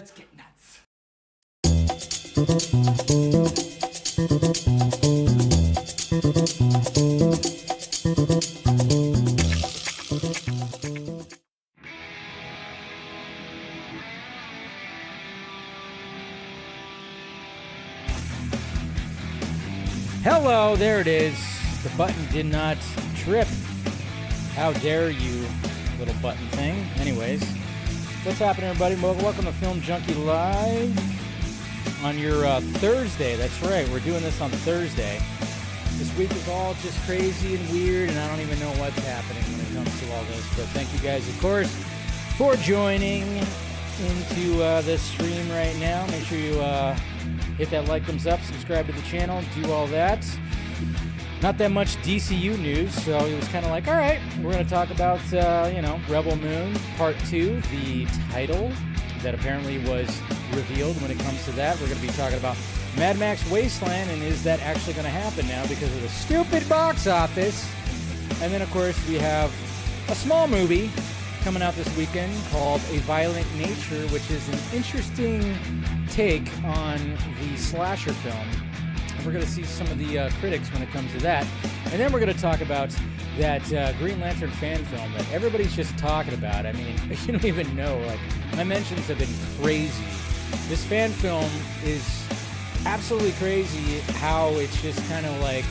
Let's get nuts. Hello, there it is. The button did not trip. How dare you, little button thing. Anyways, what's happening, everybody? Welcome to Film Junkee Live on your Thursday. That's right, we're doing this on Thursday. This week is all just crazy and weird, and I don't even know what's happening when it comes to all this. But thank you guys, of course, for joining into this stream right now. Make sure you hit that like, thumbs up, subscribe to the channel, do all that. Not that much DCU news, so it was kind of like, all right, we're going to talk about, Rebel Moon Part 2, the title that apparently was revealed when it comes to that. We're going to be talking about Mad Max Wasteland, and is that actually going to happen now because of the stupid box office? And then, of course, we have a small movie coming out this weekend called A Violent Nature, which is an interesting take on the slasher film. And we're going to see some of the critics when it comes to that. And then we're going to talk about that Green Lantern fan film that everybody's just talking about. I mean, you don't even know. Like, my mentions have been crazy. This fan film is absolutely crazy how it's just kind of like,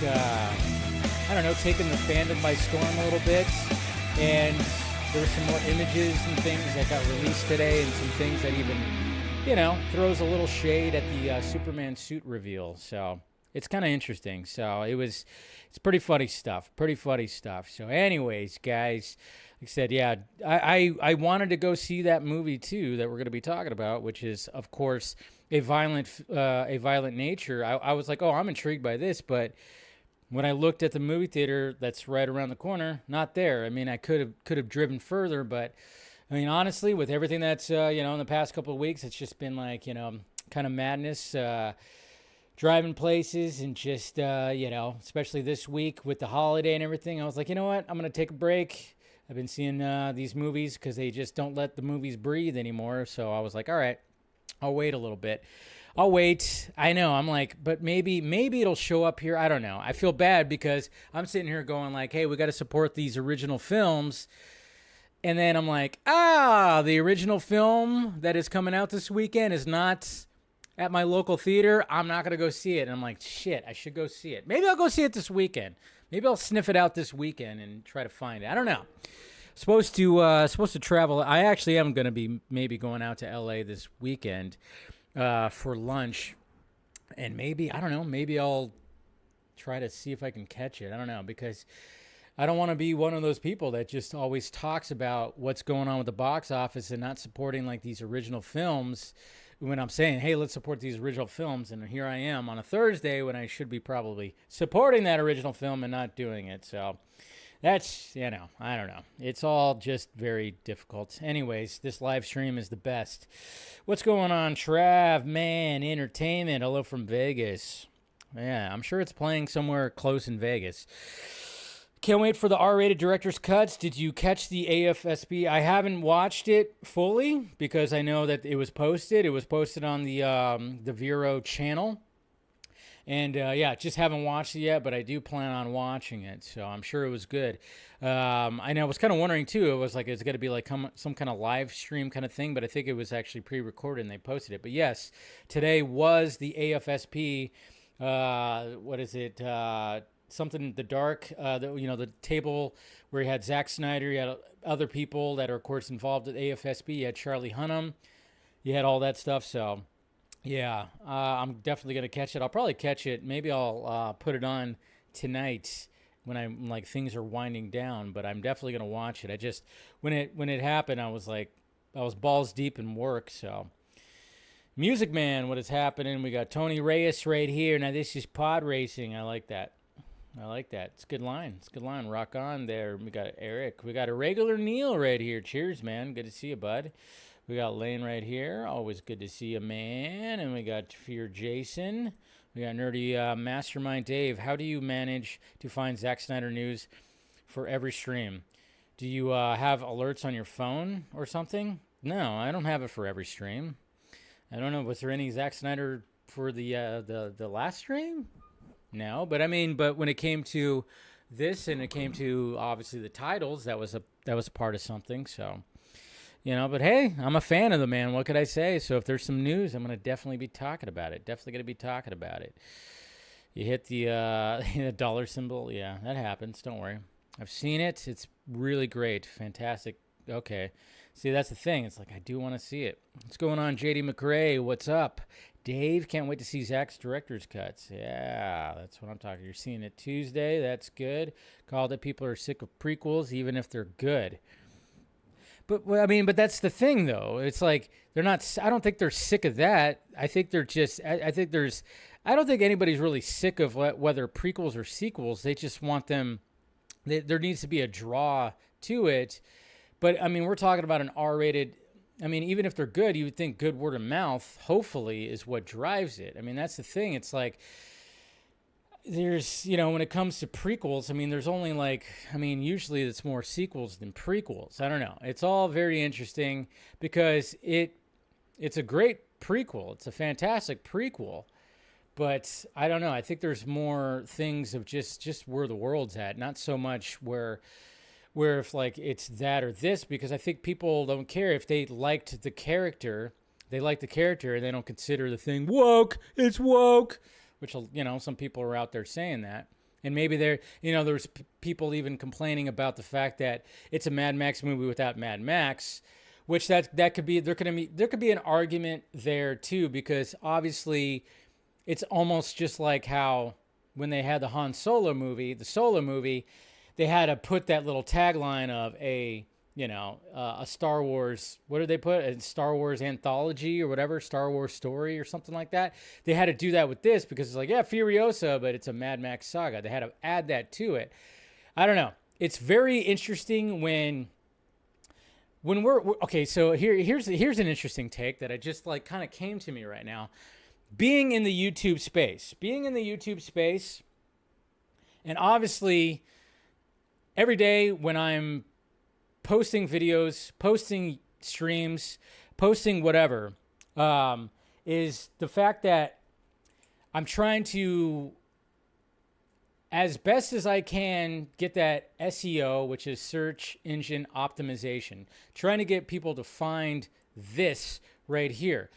taking the fandom by storm a little bit. And there were some more images and things that got released today, and some things that even, throws a little shade at the Superman suit reveal. So it's kind of interesting. So it's pretty funny stuff. So anyways, guys, like I said, yeah, I wanted to go see that movie too that we're going to be talking about, which is, of course, A Violent Nature. I was like, oh, I'm intrigued by this, but when I looked at the movie theater that's right around the corner, not there. I mean, I could have driven further, but I mean, honestly, with everything that's in the past couple of weeks, it's just been like, kind of madness, driving places, and just especially this week with the holiday and everything. I was like, you know what? I'm gonna take a break. I've been seeing these movies because they just don't let the movies breathe anymore. So I was like, all right, I'll wait a little bit. I'll wait. I know. I'm like, but maybe it'll show up here. I don't know. I feel bad because I'm sitting here going like, hey, we got to support these original films. And then I'm like, the original film that is coming out this weekend is not at my local theater. I'm not going to go see it. And I'm like, shit, I should go see it. Maybe I'll go see it this weekend. Maybe I'll sniff it out this weekend and try to find it. I don't know. Supposed to travel. I actually am going to be maybe going out to LA this weekend for lunch, and maybe I'll try to see if I can catch it. I don't know, because I don't want to be one of those people that just always talks about what's going on with the box office and not supporting like these original films when I'm saying, hey, let's support these original films, and here I am on a Thursday when I should be probably supporting that original film and not doing it. So that's, I don't know. It's all just very difficult. Anyways, this live stream is the best. What's going on, Trav? Man, Entertainment. Hello from Vegas. Yeah, I'm sure it's playing somewhere close in Vegas. Can't wait for the R-rated director's cuts. Did you catch the AFSP? I haven't watched it fully because I know that it was posted. It was posted on the Vero channel. And, just haven't watched it yet, but I do plan on watching it, so I'm sure it was good. I know I was kind of wondering, too. It was like, it's going to be like some kind of live stream kind of thing, but I think it was actually pre-recorded and they posted it. But, yes, today was the AFSP, what is it, something in the dark, the table where you had Zack Snyder, you had other people that are, of course, involved at AFSP. You had Charlie Hunnam. You had all that stuff, so yeah, I'm definitely going to catch it. I'll probably catch it. Maybe I'll put it on tonight when I'm like things are winding down, but I'm definitely going to watch it. I just, when it happened, I was balls deep in work. So Music Man, what is happening? We got Tony Reyes right here. Now this is pod racing. I like that. It's a good line. Rock on there. We got Eric. We got a regular Neil right here. Cheers, man. Good to see you, bud. We got Lane right here. Always good to see you, man. And we got Fear Jason. We got Nerdy Mastermind Dave. How do you manage to find Zack Snyder news for every stream? Do you have alerts on your phone or something? No, I don't have it for every stream. I don't know. Was there any Zack Snyder for the last stream? No, but I mean, but when it came to this and it came to obviously the titles, that was a part of something. So, but hey, I'm a fan of the man. What could I say? So if there's some news, I'm gonna definitely be talking about it. Definitely gonna be talking about it. You hit the the dollar symbol. Yeah, that happens. Don't worry. I've seen it. It's really great. Fantastic. Okay. See, that's the thing. It's like, I do want to see it. What's going on, JD McRae? What's up? Dave, can't wait to see Zach's director's cuts. Yeah, that's what I'm talking. You're seeing it Tuesday. That's good. Called it. People are sick of prequels, even if they're good. But, I mean, but that's the thing, though. It's like, they're not, I don't think they're sick of that. I think they're just, I don't think anybody's really sick of whether prequels or sequels. They just want them, there needs to be a draw to it. But, I mean, we're talking about an R-rated, I mean, even if they're good, you would think good word of mouth, hopefully, is what drives it. I mean, that's the thing. It's like, there's, when it comes to prequels, I mean, there's only usually it's more sequels than prequels. I don't know. It's all very interesting because it's a great prequel. It's a fantastic prequel. But I don't know. I think there's more things of just where the world's at, not so much where if it's that or this, because I think people don't care if they liked the character. They like the character and they don't consider the thing woke. It's woke, which, some people are out there saying that. And maybe there's people even complaining about the fact that it's a Mad Max movie without Mad Max, which that could be, there could be an argument there too, because obviously it's almost just like how when they had the Han Solo movie, they had to put that little tagline of a Star Wars, what did they put? A Star Wars anthology or whatever, Star Wars story or something like that. They had to do that with this because it's like, yeah, Furiosa, but it's a Mad Max saga. They had to add that to it. I don't know. It's very interesting when we're okay. So here's an interesting take that I just kind of came to me right now. Being in the YouTube space, and obviously every day when I'm posting videos, posting streams, posting whatever, is the fact that I'm trying to, as best as I can, get that SEO, which is search engine optimization, trying to get people to find this right here.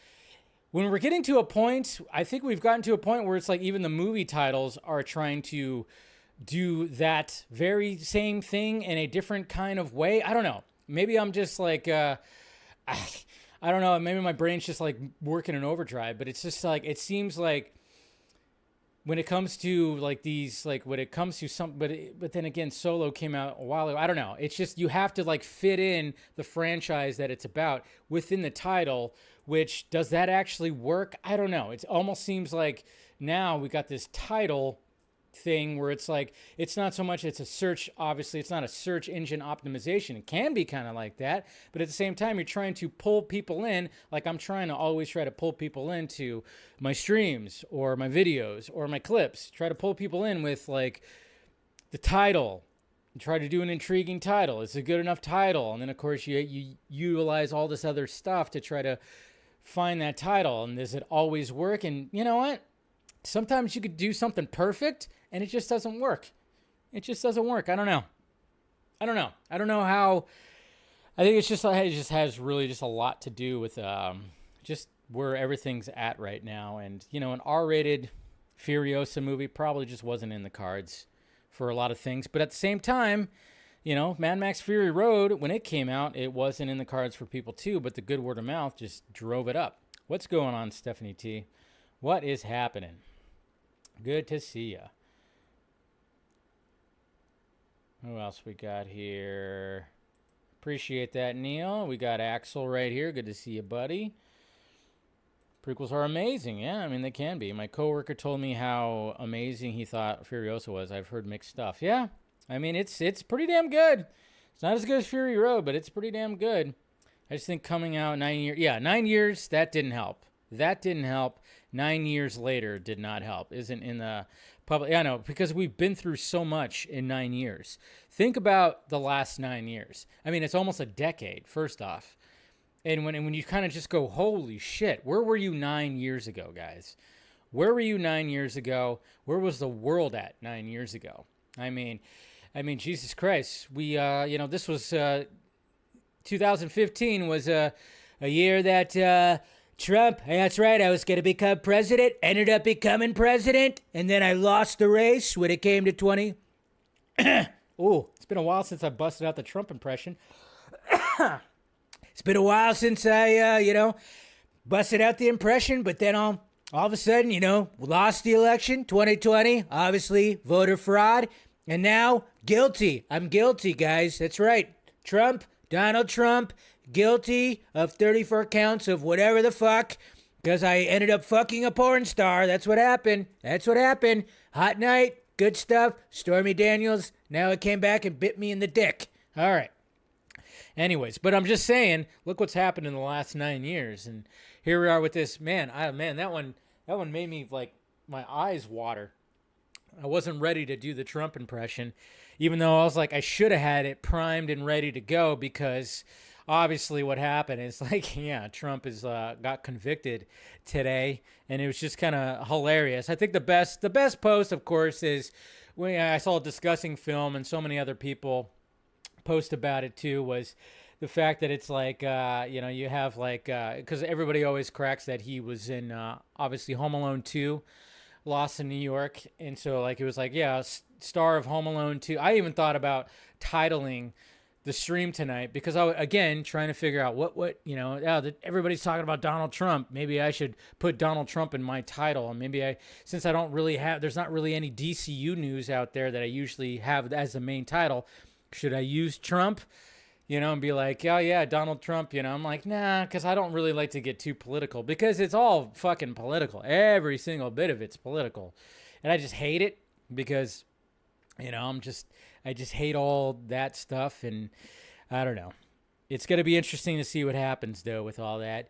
When we're getting to a point, I think we've gotten to a point where it's like even the movie titles are trying to do that very same thing in a different kind of way. I don't know. Maybe I'm just I don't know. Maybe my brain's just working in overdrive, but it's just it seems like when it comes to when it comes to some, but then again, Solo came out a while ago. I don't know. It's just, you have to fit in the franchise that it's about within the title, which does that actually work? I don't know. It almost seems like now we got this title thing where it's it's not so much, it's a search, obviously it's not a search engine optimization. It can be kind of like that, but at the same time you're trying to pull people in. I'm trying to always try to pull people into my streams or my videos or my clips, try to pull people in with the title and try to do an intriguing title. It's a good enough title, and then of course you utilize all this other stuff to try to find that title. And does it always work? And you know what, sometimes you could do something perfect and it just doesn't work. It just doesn't work. I don't know how. I think it just has really just a lot to do with just where everything's at right now. And, an R-rated Furiosa movie probably just wasn't in the cards for a lot of things. But at the same time, Mad Max Fury Road, when it came out, it wasn't in the cards for people too. But the good word of mouth just drove it up. What's going on, Stephanie T? What is happening? Good to see ya. Who else we got here? Appreciate that, Neil. We got Axel right here. Good to see you, buddy. Prequels are amazing. Yeah, I mean, they can be. My coworker told me how amazing he thought Furiosa was. I've heard mixed stuff. Yeah, I mean, it's pretty damn good. It's not as good as Fury Road, but it's pretty damn good. I just think coming out 9 years. Yeah, 9 years, that didn't help. 9 years later did not help. Isn't in the public. Yeah, I know, because we've been through so much in 9 years. Think about the last 9 years. I mean, it's almost a decade, first off. And when you kind of just go, holy shit, where were you 9 years ago, guys? Where were you 9 years ago? Where was the world at 9 years ago? I mean, Jesus Christ. We, this was 2015 was a year that Trump, that's right, I was going to become president, ended up becoming president, and then I lost the race when it came to 20. Oh, it's been a while since I busted out the Trump impression. It's been a while since I, busted out the impression, but then all of a sudden, lost the election, 2020, obviously voter fraud, and now guilty. I'm guilty, guys. That's right. Donald Trump, guilty of 34 counts of whatever the fuck, because I ended up fucking a porn star. That's what happened. Hot night, good stuff. Stormy Daniels, now it came back and bit me in the dick. All right. Anyways, but I'm just saying, look what's happened in the last 9 years, and here we are with this. Man, that one made me, like, my eyes water. I wasn't ready to do the Trump impression, even though I was like, I should have had it primed and ready to go, because obviously what happened is, like, yeah, Trump is got convicted today, and it was just kind of hilarious. I think the best post, of course, is when I saw a discussing film, and so many other people post about it too, was the fact that it's like, you have like, because everybody always cracks that he was in, obviously, Home Alone 2, Lost in New York. And so, like, it was like, yeah, star of Home Alone 2. I even thought about titling the stream tonight, because I, again, trying to figure out what everybody's talking about Donald Trump. Maybe I should put Donald Trump in my title. And maybe since I don't really have, there's not really any DCU news out there that I usually have as the main title. Should I use Trump, and be like, oh, yeah, Donald Trump, I'm like, nah, because I don't really like to get too political, because it's all fucking political. Every single bit of it's political. And I just hate it, because, I just hate all that stuff. And I don't know. It's going to be interesting to see what happens, though, with all that.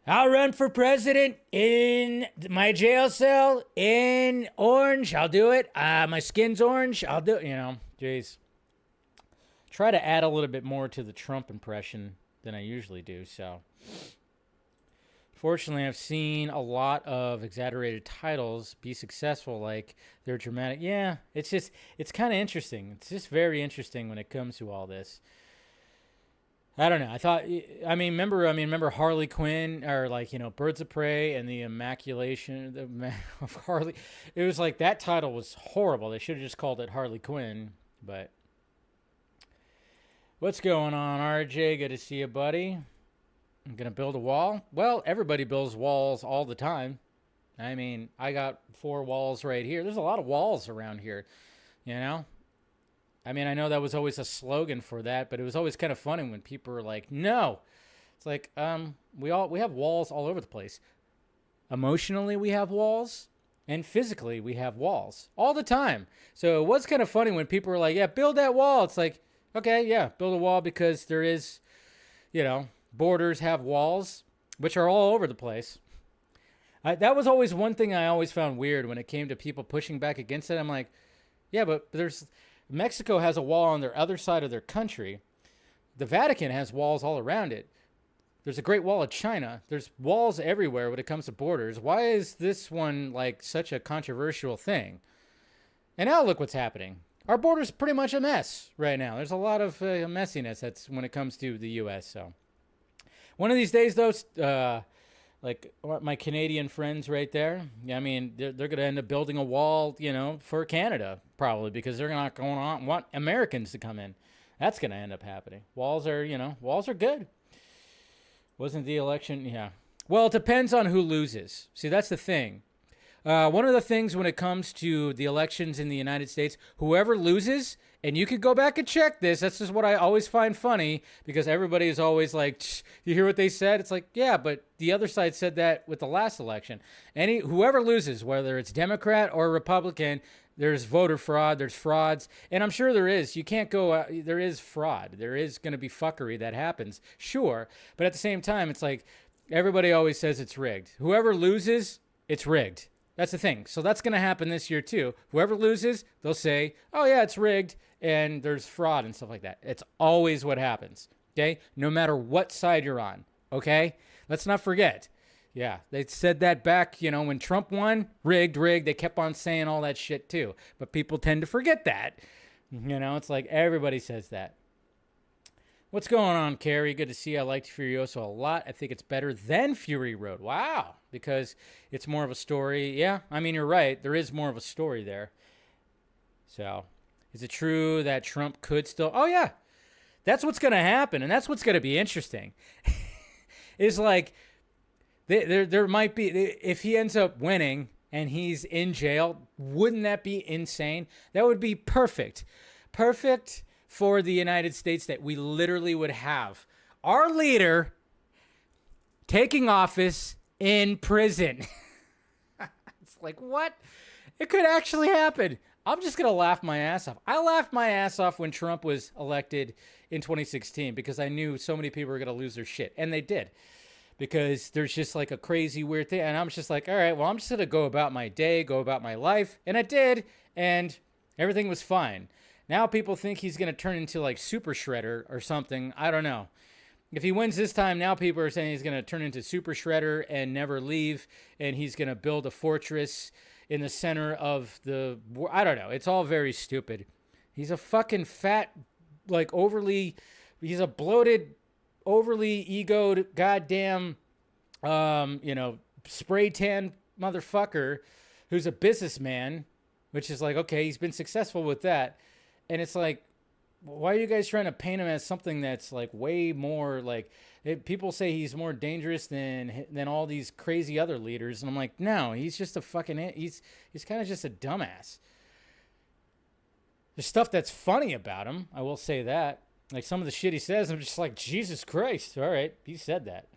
I'll run for president in my jail cell in orange. I'll do it. My skin's orange. I'll do it, jeez. Try to add a little bit more to the Trump impression than I usually do. So, fortunately, I've seen a lot of exaggerated titles be successful, like they're dramatic. Yeah, it's kind of interesting. It's just very interesting when it comes to all this. I don't know. Remember Harley Quinn, or like, Birds of Prey and the Immaculation of Harley. It was like, that title was horrible. They should have just called it Harley Quinn, but. What's going on, RJ? Good to see you, buddy. I'm going to build a wall. Well, everybody builds walls all the time. I mean, I got 4 walls right here. There's a lot of walls around here, I mean, I know that was always a slogan for that, but it was always kind of funny when people were like, no. It's like, we have walls all over the place. Emotionally, we have walls, and physically, we have walls all the time. So it was kind of funny when people were like, yeah, build that wall. It's like, okay, yeah, build a wall, because there is, borders have walls, which are all over the place. That was always one thing I always found weird when it came to people pushing back against it. I'm like, yeah, but Mexico has a wall on their other side of their country. The Vatican has walls all around it. There's a Great Wall of China. There's walls everywhere when it comes to borders. Why is this one like such a controversial thing? And now look what's happening. Our border's pretty much a mess right now. There's a lot of messiness that's when it comes to the U.S. So one of these days, though, like my Canadian friends right there, I mean, they're going to end up building a wall, for Canada, probably, because they're not going to want Americans to come in. That's going to end up happening. Walls are good. Wasn't the election? Yeah. Well, it depends on who loses. See, that's the thing. One of the things when it comes to the elections in the United States, whoever loses, and you could go back and check this, that's just what I always find funny, because everybody is always like, you hear what they said? It's like, yeah, but the other side said that with the last election. Whoever loses, whether it's Democrat or Republican, there's voter fraud, there's frauds, and I'm sure there is. You can't go, there is fraud. There is going to be fuckery that happens, sure, but at the same time, it's like, everybody always says it's rigged. Whoever loses, it's rigged. That's the thing. So that's going to happen this year, too. Whoever loses, they'll say, oh, yeah, it's rigged, and there's fraud and stuff like that. It's always what happens. Okay? No matter what side you're on. Okay? Let's not forget. Yeah, they said that back, when Trump won, rigged. They kept on saying all that shit too. But people tend to forget that. It's like everybody says that. What's going on, Carrie? Good to see you. I liked Furiosa a lot. I think it's better than Fury Road. Wow. Because it's more of a story. Yeah, I mean, you're right. There is more of a story there. So, is it true that Trump could still... Oh, yeah. That's what's going to happen. And that's what's going to be interesting. Is like, there might be... If he ends up winning and he's in jail, wouldn't that be insane? That would be perfect. Perfect for the United States, that we literally would have our leader taking office in prison. It's like, what? It could actually happen. I'm just going to laugh my ass off. I laughed my ass off when Trump was elected in 2016 because I knew so many people were going to lose their shit. And they did. Because there's just like a crazy weird thing. And I'm just like, all right, well, I'm just going to go about my day, go about my life. And I did. And everything was fine. Now people think he's going to turn into like Super Shredder or something. I don't know. If he wins this time, now people are saying he's going to turn into Super Shredder and never leave. And he's going to build a fortress in the center of the... I don't know. It's all very stupid. He's a fucking fat, like overly... He's a bloated, overly egoed, goddamn, spray tan motherfucker who's a businessman, which is like, okay, he's been successful with that. And it's like, why are you guys trying to paint him as something that's like way more like... People say he's more dangerous than all these crazy other leaders. And I'm like, no, he's just a fucking... He's kind of just a dumbass. There's stuff that's funny about him. I will say that. Like some of the shit he says, I'm just like, Jesus Christ. All right, he said that.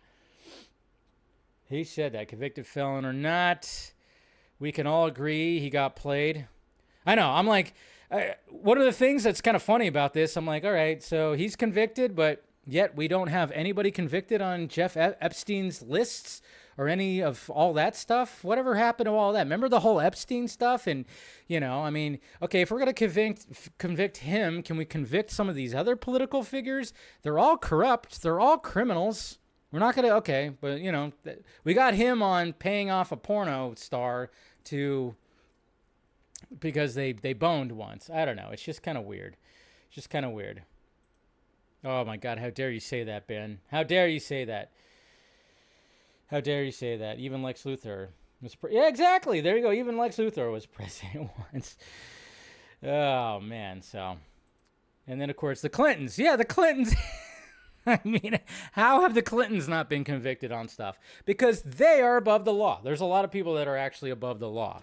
He said that. Convicted felon or not, we can all agree he got played. I know. I'm like... one of the things that's kind of funny about this, I'm like, all right, so he's convicted, but yet we don't have anybody convicted on Jeff Epstein's lists or any of all that stuff. Whatever happened to all that? Remember the whole Epstein stuff? And, I mean, okay, if we're going to convict him, can we convict some of these other political figures? They're all corrupt. They're all criminals. We're not going to, okay, but, we got him on paying off a porno star because they boned once. I don't know. It's just kind of weird. It's just kind of weird. Oh, my God. How dare you say that, Ben? How dare you say that? How dare you say that? Even Lex Luthor was... yeah, exactly. There you go. Even Lex Luthor was president once. Oh, man. So... And then, of course, the Clintons. Yeah, the Clintons. I mean, how have the Clintons not been convicted on stuff? Because they are above the law. There's a lot of people that are actually above the law.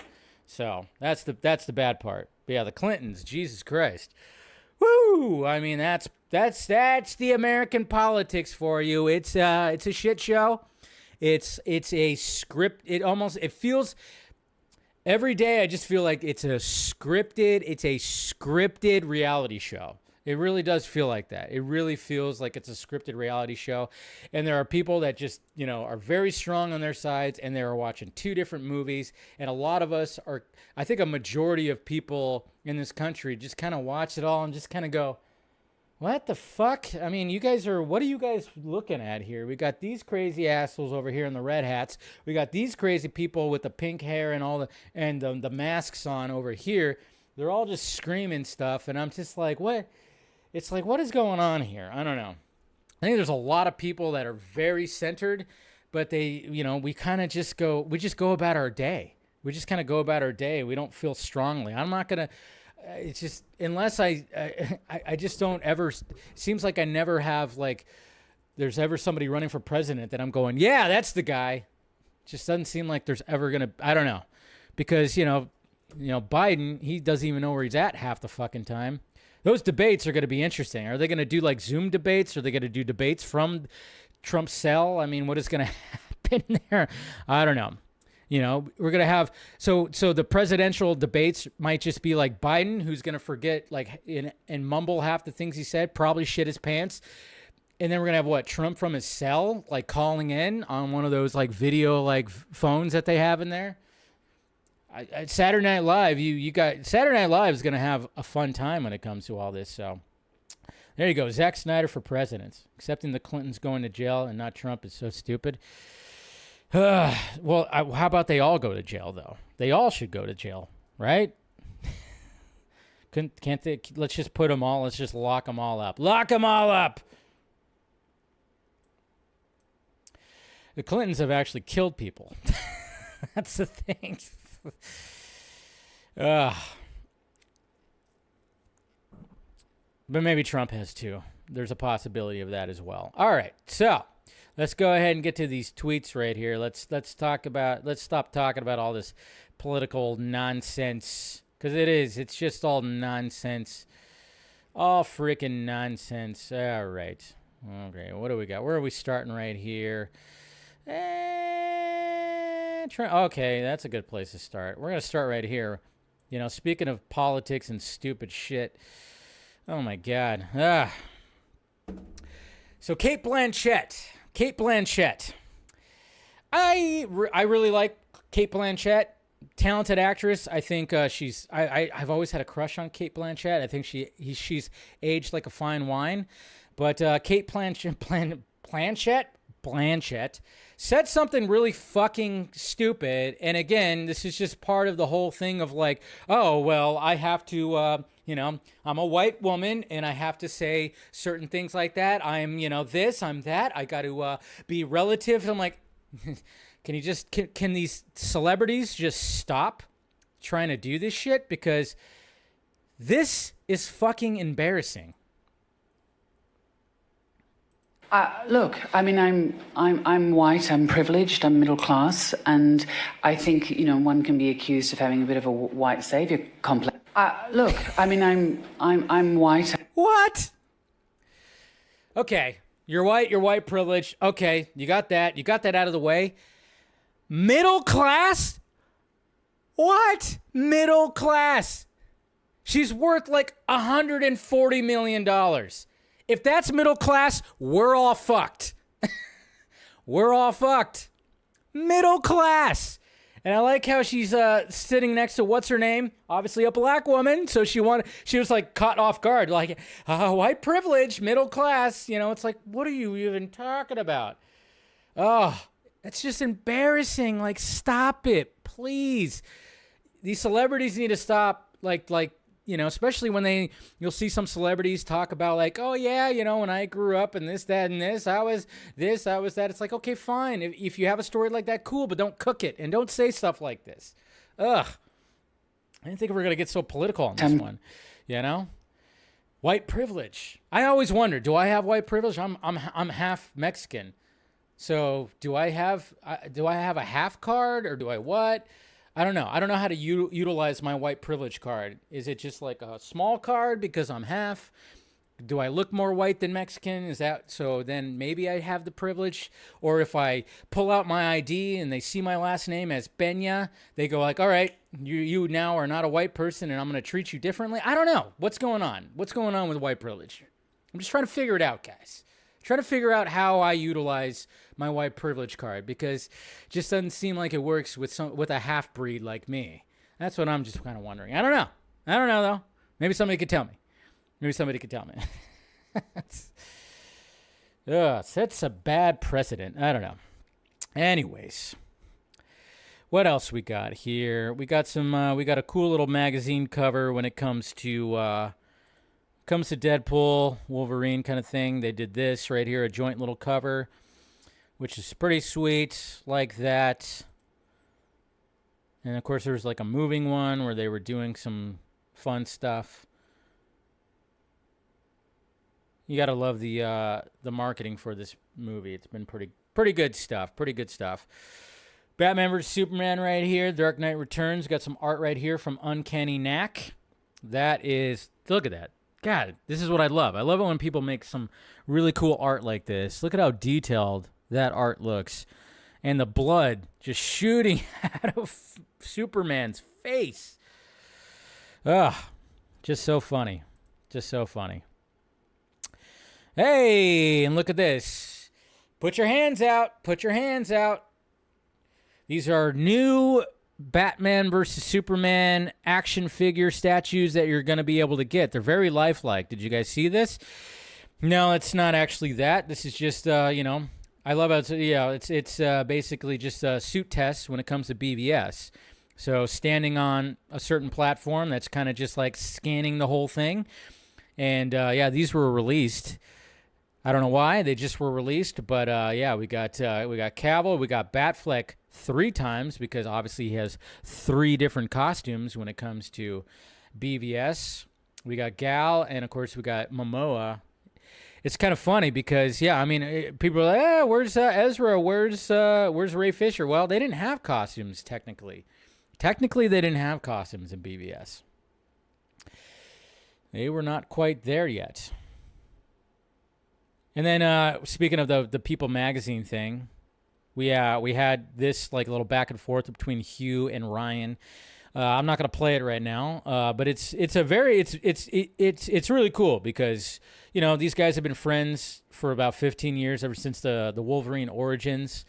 So that's the bad part. But yeah, the Clintons, Jesus Christ. Woo! I mean, that's the American politics for you. It's a shit show. It's a script. It feels every day I just feel like it's a scripted reality show. It really does feel like that. It really feels like it's a scripted reality show. And there are people that just, are very strong on their sides, and they're watching two different movies. And a lot of us are, I think a majority of people in this country just kind of watch it all and just kind of go, what the fuck? I mean, what are you guys looking at here? We got these crazy assholes over here in the red hats. We got these crazy people with the pink hair and the masks on over here. They're all just screaming stuff. And I'm just like, what? It's like, what is going on here? I don't know. I think there's a lot of people that are very centered, but they, we kind of just go about our day. We just kind of go about our day. We don't feel strongly. I'm not going to, it's just, unless I just don't ever, seems like I never have, like, there's ever somebody running for president that I'm going, yeah, that's the guy. Just doesn't seem like there's ever going to, I don't know. Because, Biden, he doesn't even know where he's at half the fucking time. Those debates are going to be interesting. Are they going to do like Zoom debates? Are they going to do debates from Trump's cell? I mean, what is going to happen there? I don't know. We're going to have, so the presidential debates might just be like Biden, who's going to forget and mumble half the things he said, probably shit his pants. And then we're going to have Trump from his cell, like calling in on one of those like video like phones that they have in there. Saturday Night Live, you got Saturday Night Live is going to have a fun time when it comes to all this. So There you go. Zack Snyder for president. Accepting the Clintons going to jail and not Trump is so stupid. Well, how about they all go to jail, though? They all should go to jail, right? Can't they? Let's just put them all. Let's just lock them all up. Lock them all up. The Clintons have actually killed people. That's the thing. But maybe Trump has too. There's a possibility of that as well. All right, so let's go ahead and get to these tweets right here. Let's stop talking about all this political nonsense, because it's just all nonsense. All freaking nonsense. All right. Okay, what do we got? Where are we starting right here? Okay, that's a good place to start. We're going to start right here. You know, speaking of politics and stupid shit. Oh, my God. So, Cate Blanchett. I really like Cate Blanchett. Talented actress. I think I've always had a crush on Cate Blanchett. I think she's aged like a fine wine. But Cate Blanchett said something really fucking stupid. And again, this is just part of the whole thing of like, oh, well, I have to, I'm a white woman and I have to say certain things like that. I'm, this, I'm that. I got to be relative. I'm like, can these celebrities just stop trying to do this shit? Because this is fucking embarrassing. Look, I mean, I'm white, I'm privileged, I'm middle class, and I think, one can be accused of having a bit of a white savior complex. Look, I mean, I'm white. What? Okay, you're white privileged. Okay, you got that out of the way. Middle class? What? Middle class? She's worth like $140 million. If that's middle class, we're all fucked. We're all fucked. Middle class. And I like how she's sitting next to what's her name? Obviously a black woman. So she was like caught off guard. Like, white privilege, middle class. It's like, what are you even talking about? Oh, that's just embarrassing. Like, stop it, please. These celebrities need to stop, especially when you'll see some celebrities talk about like, oh yeah, when I grew up and this, that, and this, I was that. It's like, okay, fine. If you have a story like that, cool, but don't cook it and don't say stuff like this. Ugh. I didn't think we were going to get so political on this one, White privilege. I always wonder, do I have white privilege? I'm half Mexican. So do I have a half card or do I what? I don't know. I don't know how to utilize my white privilege card. Is it just like a small card because I'm half? Do I look more white than Mexican? Is that so? Then maybe I have the privilege. Or if I pull out my ID and they see my last name as Benya, they go like, all right, you now are not a white person and I'm going to treat you differently. I don't know. What's going on? What's going on with white privilege? I'm just trying to figure it out, guys. Trying to figure out how I utilize my white privilege card, because it just doesn't seem like it works with a half breed like me. That's what I'm just kind of wondering. I don't know though. Maybe somebody could tell me. Sets a bad precedent. I don't know. Anyways, what else we got here? We got a cool little magazine cover when it comes to Deadpool, Wolverine kind of thing. They did this right here, a joint little cover, which is pretty sweet, like that. And of course, there's like a moving one where they were doing some fun stuff. You gotta love the marketing for this movie. It's been pretty good stuff. Batman vs Superman right here. Dark Knight Returns. Got some art right here from Uncanny Knack. Look at that. God, this is what I love. I love it when people make some really cool art like this. Look at how detailed that art looks. And the blood just shooting out of Superman's face. Ugh, just so funny. Hey, and look at this. Put your hands out. These are new Batman versus Superman action figure statues that you're going to be able to get. They're very lifelike. Did you guys see this? No, it's not actually that. This is just, I love how it's basically just a suit test when it comes to BVS. So standing on a certain platform that's kind of just like scanning the whole thing. And, these were released. I don't know why. They just were released. But, we got Cavill. We got Batfleck 3 times because obviously he has 3 different costumes when it comes to BVS. We got Gal, and, of course, we got Momoa. It's kind of funny because, people are like, where's Ezra? Where's Ray Fisher? Well, they didn't have costumes, technically. Technically, they didn't have costumes in BVS. They were not quite there yet. And then, speaking of the People magazine thing, we had this like little back and forth between Hugh and Ryan. I'm not going to play it right now, but it's really cool because these guys have been friends for about 15 years, ever since the Wolverine origins,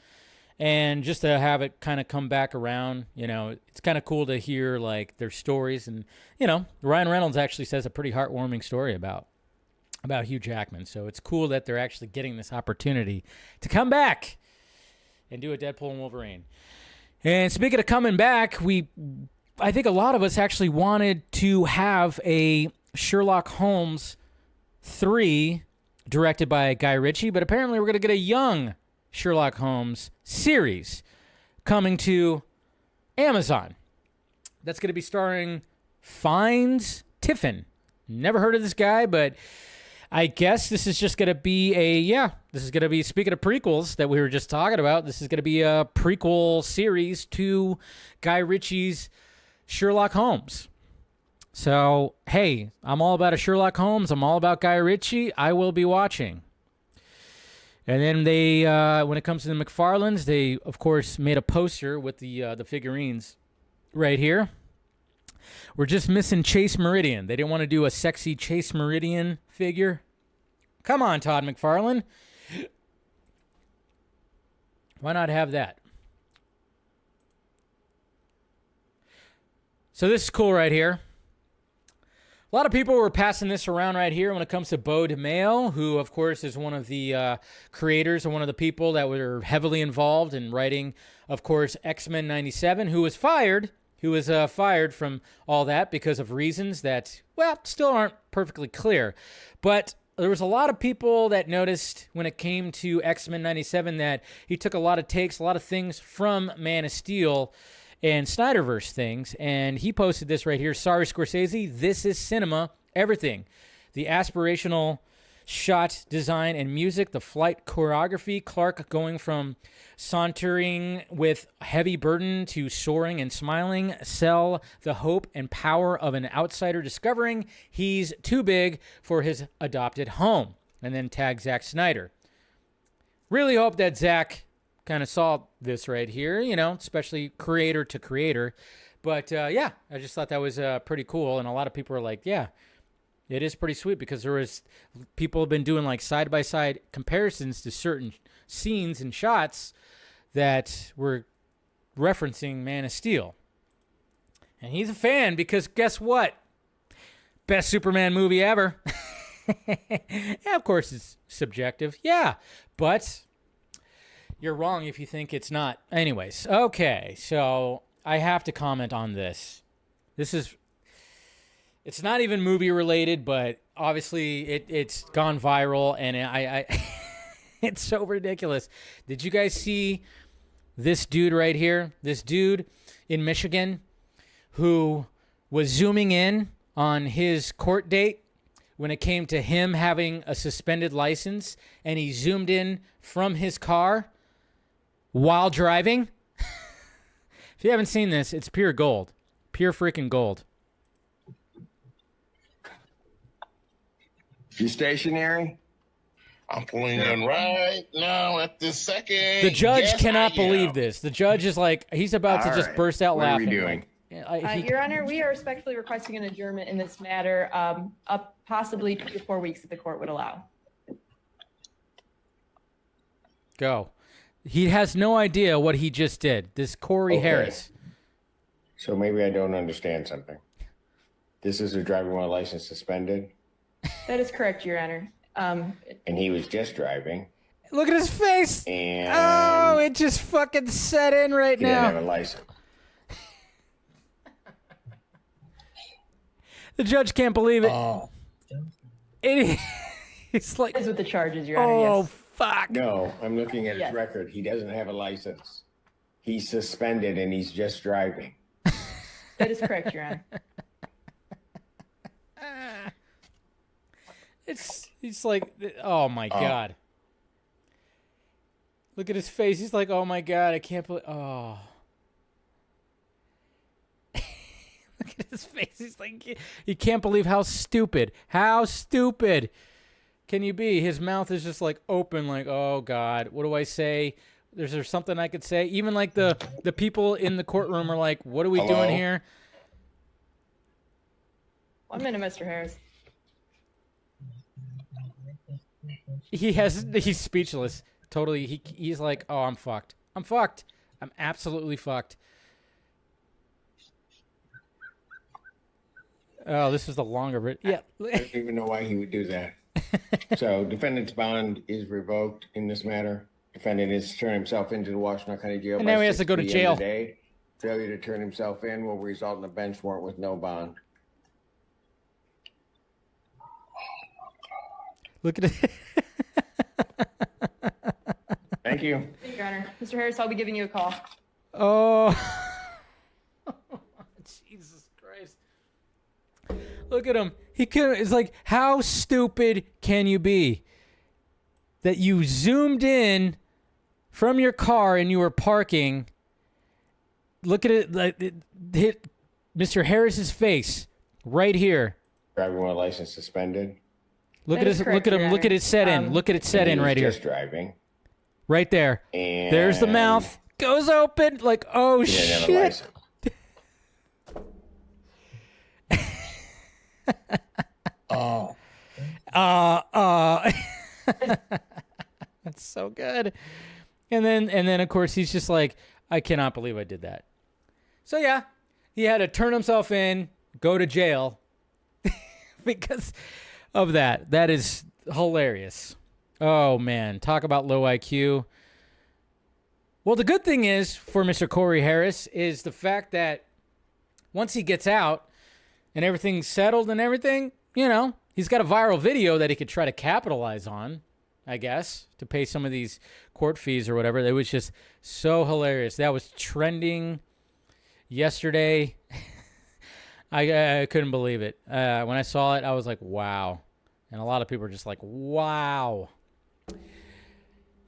and just to have it kind of come back around, it's kind of cool to hear like their stories, and Ryan Reynolds actually says a pretty heartwarming story about Hugh Jackman, so it's cool that they're actually getting this opportunity to come back and do a Deadpool and Wolverine. And speaking of coming back, I think a lot of us actually wanted to have a Sherlock Holmes 3 directed by Guy Ritchie, but apparently we're going to get a young Sherlock Holmes series coming to Amazon. That's going to be starring Fiennes Tiffin. Never heard of this guy, but I guess this is just going to be speaking of prequels that we were just talking about, this is going to be a prequel series to Guy Ritchie's Sherlock Holmes. So, hey, I'm all about a Sherlock Holmes. I'm all about Guy Ritchie. I will be watching. And then they, when it comes to the McFarlanes, they, of course, made a poster with the figurines right here. We're just missing Chase Meridian. They didn't want to do a sexy Chase Meridian figure. Come on, Todd McFarlane. Why not have that? So this is cool right here. A lot of people were passing this around right here when it comes to Beau DeMayo, who, of course, is one of the creators and one of the people that were heavily involved in writing, of course, X-Men 97, who was fired from all that because of reasons that, well, still aren't perfectly clear. But there was a lot of people that noticed when it came to X-Men 97 that he took a lot of takes, a lot of things from Man of Steel and Snyderverse things, and he posted this right here. Sorry, Scorsese, this is cinema, everything. The aspirational shot design and music, the flight choreography, Clark going from sauntering with heavy burden to soaring and smiling, sell the hope and power of an outsider discovering he's too big for his adopted home, and then tag Zack Snyder. Really hope that Zack kind of saw this right here, especially creator to creator. But I just thought that was pretty cool. And a lot of people are like, yeah, it is pretty sweet because people have been doing like side-by-side comparisons to certain scenes and shots that were referencing Man of Steel. And he's a fan because guess what? Best Superman movie ever. Yeah, of course it's subjective. Yeah, but you're wrong if you think it's not. Anyways, okay, so I have to comment on this. It's not even movie related, but obviously it's gone viral, and I it's so ridiculous. Did you guys see this dude right here? This dude in Michigan who was zooming in on his court date when it came to him having a suspended license, and he zoomed in from his car while driving. If you haven't seen this, it's pure gold. Pure freaking gold. You stationary? I'm pulling in right now at this second. The judge Yes, cannot I believe am. this. The judge is like, he's about to just burst out What laughing. are we doing? Your Honor, we are respectfully requesting an adjournment in this matter, up possibly 2 to 4 weeks if the court would allow. Go. He has no idea what he just did. This Corey Okay. Harris. So maybe I don't understand something. This is a driving while license suspended. That is correct, Your Honor. And he was just driving. Look at his face. And Oh, it just fucking set in right he didn't now. have a license. The judge can't believe it. Oh. He's like, That is with the charges, Your Honor. oh, Yes. fuck. No, I'm looking at Yes. his record. He doesn't have a license. He's suspended and he's just driving. That is correct, Your Honor. He's like, oh, my God. Look at his face. He's like, oh, my God, I can't believe, oh. Look at his face. He's like, he can't believe how stupid can you be? His mouth is just like open, like, oh God, what do I say? Is there something I could say? Even like the people in the courtroom are like, what are we Hello? doing here? 1 minute, Mr. Harris. He's speechless. Totally. He's like, oh, I'm fucked. I'm absolutely fucked. Oh, this is the longer bit. Yeah. I don't even know why he would do that. So, defendant's bond is revoked in this matter. Defendant has turned himself into the Washington County Jail. And by now he has to go to 6 p.m. jail. Today. Failure to turn himself in will result in a bench warrant with no bond. Look at it. Thank you. Thank you, Your Honor. Mr. Harris, I'll be giving you a call. Oh. Jesus Christ. Look at him. It's like, how stupid can you be? That you zoomed in from your car and you were parking. Look at it. Like, it hit Mr. Harris's face right here. Driving while license suspended. Look That at is his. correct, Look at Your him. Look Honor. at it set in. Look at it set And he in was right here. just driving. Right there. And There's the mouth. Goes open. Like, oh He didn't have a shit. license. Oh. That's so good. And then of course he's just like, I cannot believe I did that. So yeah, he had to turn himself in, go to jail because of that. That is hilarious. Oh man, talk about low IQ. Well, the good thing is for Mr. Corey Harris is the fact that once he gets out and everything's settled and everything, you know, he's got a viral video that he could try to capitalize on, I guess, to pay some of these court fees or whatever. It was just so hilarious. That was trending yesterday. I couldn't believe it. When I saw it, I was like, wow. And a lot of people are just like, wow.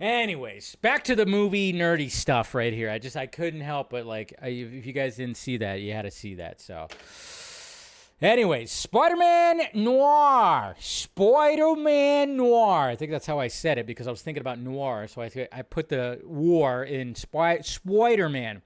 Anyways, back to the movie nerdy stuff right here. I couldn't help but if you guys didn't see that, you had to see that. So anyways, Spider-Man Noir. Spider-Man Noir. I think that's how I said it because I was thinking about noir. So I put the war in Spider-Man.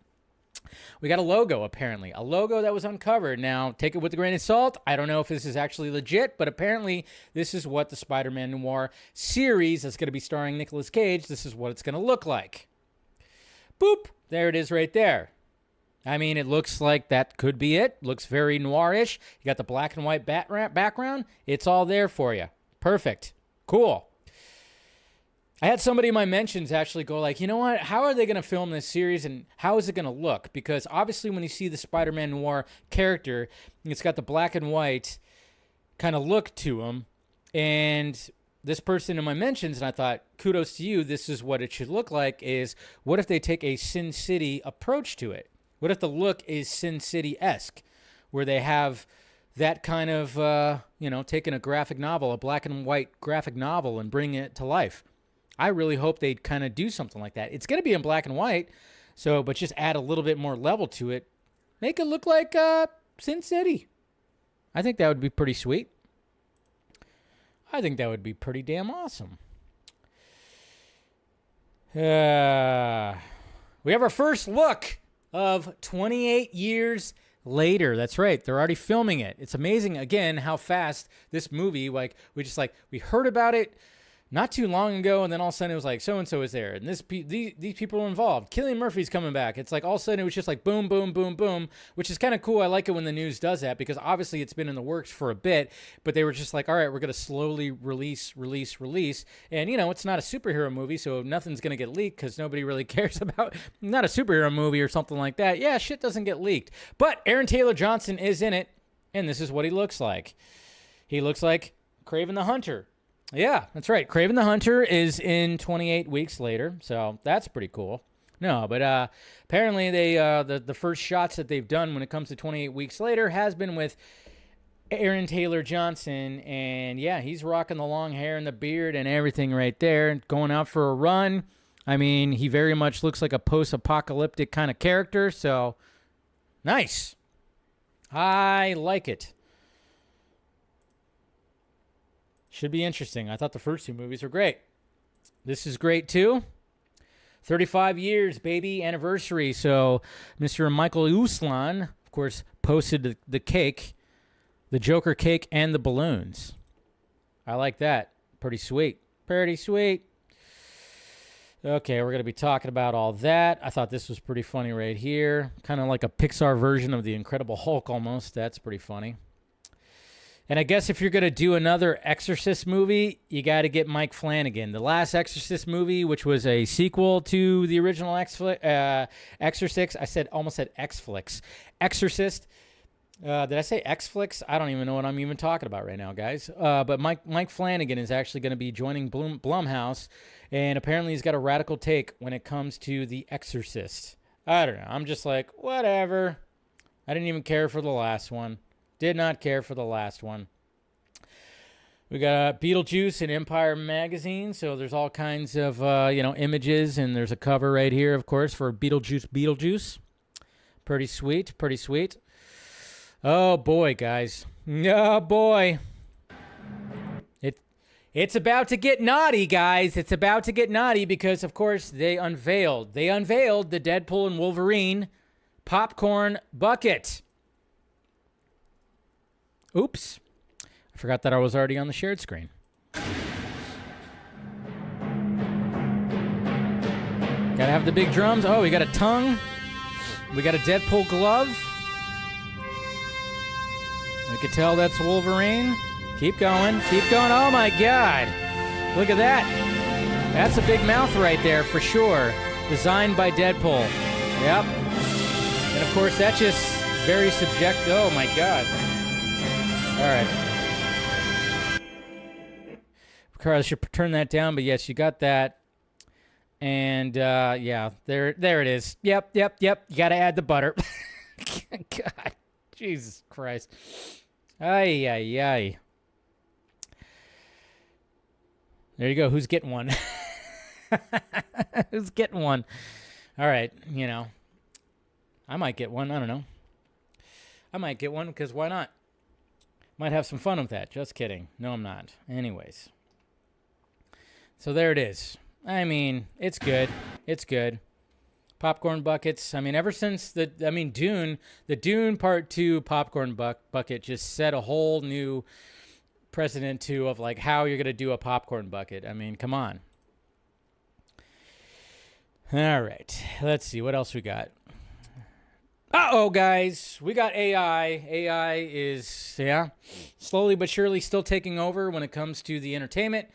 We got a logo, apparently. A logo that was uncovered. Now, take it with a grain of salt. I don't know if this is actually legit, but apparently this is what the Spider-Man Noir series that's going to be starring Nicolas Cage, this is what it's going to look like. Boop. There it is right there. I mean, it looks like that could be it. Looks very noirish. You got the black and white background. It's all there for you. Perfect. Cool. I had somebody in my mentions actually go like, you know what? How are they going to film this series and how is it going to look? Because obviously when you see the Spider-Man Noir character, it's got the black and white kind of look to him. And this person in my mentions, and I thought, kudos to you, this is what it should look like, is what if they take a Sin City approach to it? What if the look is Sin City-esque, where they have that kind of, taking a graphic novel, a black and white graphic novel and bring it to life? I really hope they kind of do something like that. It's going to be in black and white, but just add a little bit more level to it. Make it look like Sin City. I think that would be pretty sweet. I think that would be pretty damn awesome. We have our first look of 28 years later. That's right. They're already filming it. It's amazing, again, how fast this movie, we heard about it not too long ago, and then all of a sudden it was like so-and-so is there, and these people are involved. Cillian Murphy's coming back. It's like all of a sudden it was just like boom, boom, boom, boom, which is kind of cool. I like it when the news does that because obviously it's been in the works for a bit, but they were just like, all right, we're going to slowly release. And, you know, it's not a superhero movie, so nothing's going to get leaked because nobody really cares about not a superhero movie or something like that. Yeah, shit doesn't get leaked. But Aaron Taylor Johnson is in it, and this is what he looks like. He looks like Kraven the Hunter. Yeah, that's right. Kraven the Hunter is in 28 Weeks Later, so that's pretty cool. No, but apparently they the first shots that they've done when it comes to 28 Weeks Later has been with Aaron Taylor Johnson, and yeah, he's rocking the long hair and the beard and everything right there, going out for a run. I mean, he very much looks like a post-apocalyptic kind of character, so nice. I like it. Should be interesting. I thought the first two movies were great. This is great, too. 35 years, baby, anniversary. So Mr. Michael Uslan, of course, posted the cake, the Joker cake, and the balloons. I like that. Pretty sweet. Pretty sweet. Okay, we're going to be talking about all that. I thought this was pretty funny right here. Kind of like a Pixar version of The Incredible Hulk almost. That's pretty funny. And I guess if you're going to do another Exorcist movie, you got to get Mike Flanagan. The last Exorcist movie, which was a sequel to the original Exorcist. I almost said X-Flix. Exorcist. Did I say X-Flix? I don't even know what I'm even talking about right now, guys. But Mike Flanagan is actually going to be joining Blumhouse, and apparently he's got a radical take when it comes to The Exorcist. I don't know. I'm just like, whatever. I didn't even care for the last one. Did not care for the last one. We got Beetlejuice in Empire magazine, so there's all kinds of images, and there's a cover right here, of course, for Beetlejuice. Pretty sweet, pretty sweet. Oh boy, guys. Oh boy. It's about to get naughty, guys. It's about to get naughty because, of course, they unveiled the Deadpool and Wolverine popcorn bucket. Oops. I forgot that I was already on the shared screen. Gotta have the big drums. Oh, we got a tongue. We got a Deadpool glove. We could tell that's Wolverine. Keep going. Keep going. Oh, my God. Look at that. That's a big mouth right there for sure. Designed by Deadpool. Yep. And, of course, that's just very subjective. Oh, my God. All right. Carl, I should turn that down, but yes, you got that. And, yeah, there it is. Yep. You got to add the butter. God. Jesus Christ. Ay. There you go. Who's getting one? Who's getting one? All right. You know, I might get one. I don't know. I might get one because why not? Might have some fun with that. Just kidding. No, I'm not. Anyways. So there it is. I mean, it's good. It's good. Popcorn buckets. I mean, ever since Dune, the Dune Part 2 popcorn bucket just set a whole new precedent too of like how you're going to do a popcorn bucket. I mean, come on. All right. Let's see what else we got. Uh-oh, guys. We got AI. AI is, slowly but surely still taking over when it comes to the entertainment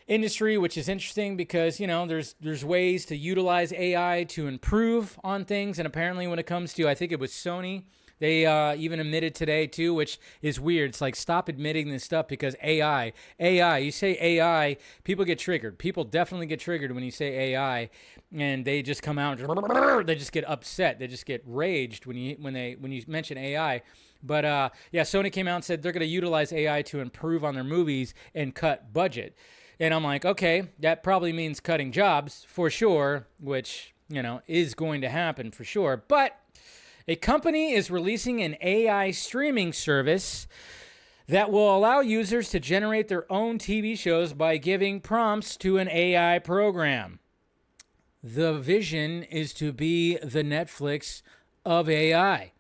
industry, which is interesting because, there's ways to utilize AI to improve on things. And apparently when it comes to, I think it was Sony, they even admitted today too, which is weird. It's like, stop admitting this stuff because AI, you say AI, people get triggered. People definitely get triggered when you say AI, and they just come out, they just get upset. They just get raged when you mention AI. But Sony came out and said they're going to utilize AI to improve on their movies and cut budget. And I'm like, okay, that probably means cutting jobs for sure, which, is going to happen for sure. But a company is releasing an AI streaming service that will allow users to generate their own TV shows by giving prompts to an AI program. The vision is to be the Netflix of AI.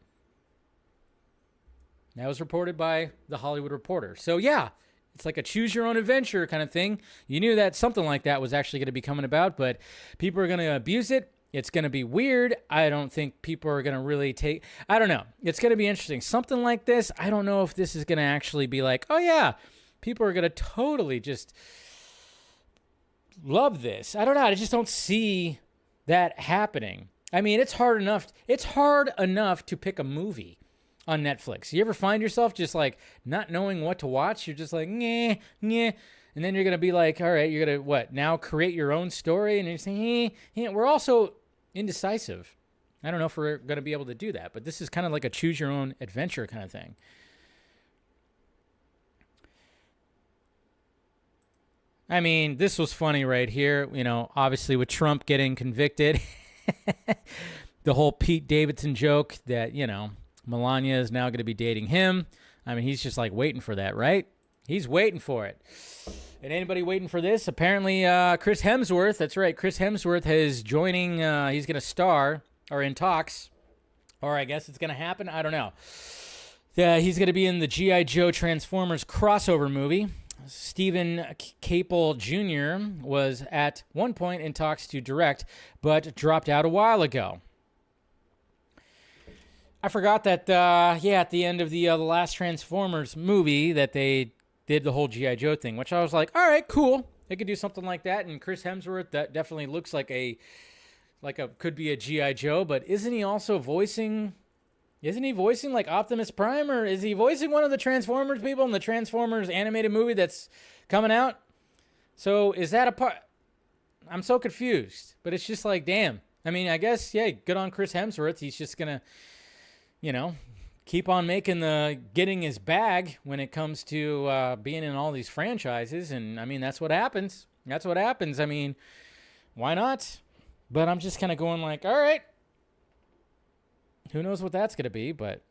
That was reported by The Hollywood Reporter. So, yeah, It's like a choose your own adventure kind of thing. You knew that something like that was actually going to be coming about, but people are going to abuse it. It's going to be weird. I don't think people are going to really take, I don't know. It's going to be interesting. Something like this, I don't know if this is going to actually be like, oh yeah, people are going to totally just love this. I don't know. I just don't see that happening. I mean, it's hard enough to pick a movie on Netflix. You ever find yourself just like not knowing what to watch? You're just like, nah. And then you're going to be like, all right, you're going to what? Now create your own story? And you're saying, we're also indecisive. I don't know if we're going to be able to do that, but this is kind of like a choose your own adventure kind of thing. I mean, this was funny right here, you know, obviously with Trump getting convicted. The whole Pete Davidson joke that, you know, Melania is now going to be dating him. I mean, he's just like waiting for that, right? He's waiting for it. And anybody waiting for this? Apparently, Chris Hemsworth, that's right, Chris Hemsworth is joining, he's going to star, or in talks, or I guess it's going to happen, I don't know. Yeah, he's going to be in the G.I. Joe Transformers crossover movie. Stephen Capel Jr. was at one point in talks to direct, but dropped out a while ago. I forgot that, at the end of the last Transformers movie that they did the whole G.I. Joe thing, which I was like, all right, cool. They could do something like that. And Chris Hemsworth, that definitely looks like could be a G.I. Joe, but isn't he voicing like Optimus Prime, or is he voicing one of the Transformers people in the Transformers animated movie that's coming out? So is that a part? I'm so confused, but it's just like, damn. I mean, I guess, yeah, good on Chris Hemsworth. He's just going to, you know, keep on getting his bag when it comes to being in all these franchises. And I mean, that's what happens. I mean, why not? But I'm just kind of going like, all right. Who knows what that's going to be, but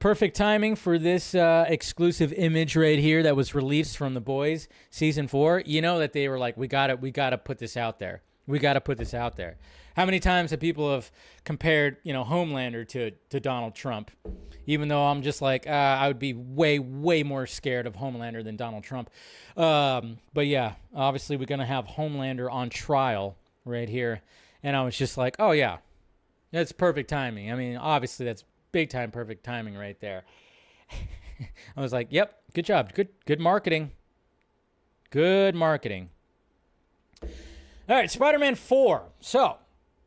perfect timing for this exclusive image right here that was released from The Boys season 4. You know that they were like, we got to put this out there. How many times have people have compared, you know, Homelander to Donald Trump? Even though I'm just like, I would be way, way more scared of Homelander than Donald Trump. But yeah, obviously we're going to have Homelander on trial right here. And I was just like, oh, yeah, that's perfect timing. I mean, obviously, that's big time perfect timing right there. I was like, yep, good job. Good marketing. Good marketing. All right, Spider-Man 4. So,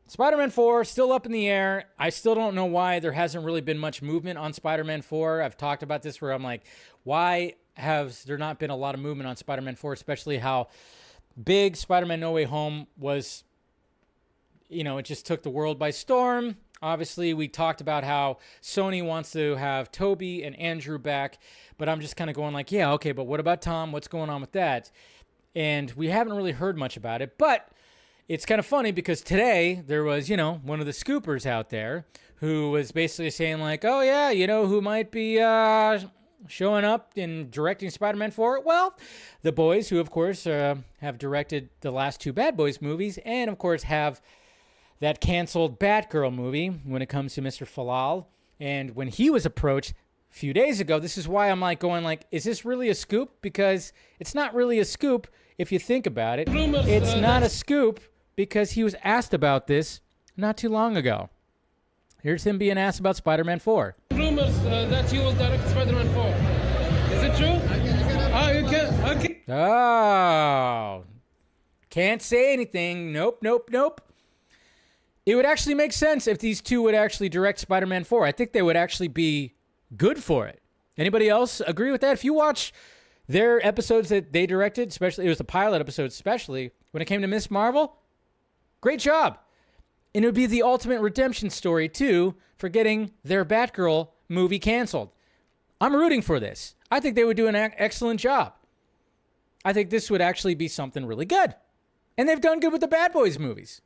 Spider-Man 4, still up in the air. I still don't know why there hasn't really been much movement on Spider-Man 4. I've talked about this where I'm like, why has there not been a lot of movement on Spider-Man 4, especially how big Spider-Man No Way Home was. You know, it just took the world by storm. Obviously, we talked about how Sony wants to have Toby and Andrew back, but I'm just kind of going like, yeah, okay, but what about Tom? What's going on with that? And we haven't really heard much about it, but it's kind of funny because today there was, you know, one of the scoopers out there who was basically saying like, oh yeah, you know who might be showing up in directing Spider-Man 4? Well, the boys who, of course, have directed the last 2 Bad Boys movies and, of course, have that canceled Batgirl movie when it comes to Mr. Falal. And when he was approached a few days ago, this is why I'm like going like, is this really a scoop? Because it's not really a scoop if you think about it. It's not a scoop because he was asked about this not too long ago. Here's him being asked about Spider-Man 4. Rumors that you will direct Spider-Man 4. Is it true? Oh, you can. Okay. Oh. Can't say anything. Nope. It would actually make sense if these two would actually direct Spider-Man 4. I think they would actually be good for it. Anybody else agree with that? If you watch their episodes that they directed, especially, it was the pilot episode especially, when it came to Ms. Marvel, great job. And it would be the ultimate redemption story, too, for getting their Batgirl movie canceled. I'm rooting for this. I think they would do an excellent job. I think this would actually be something really good. And they've done good with the Bad Boys movies.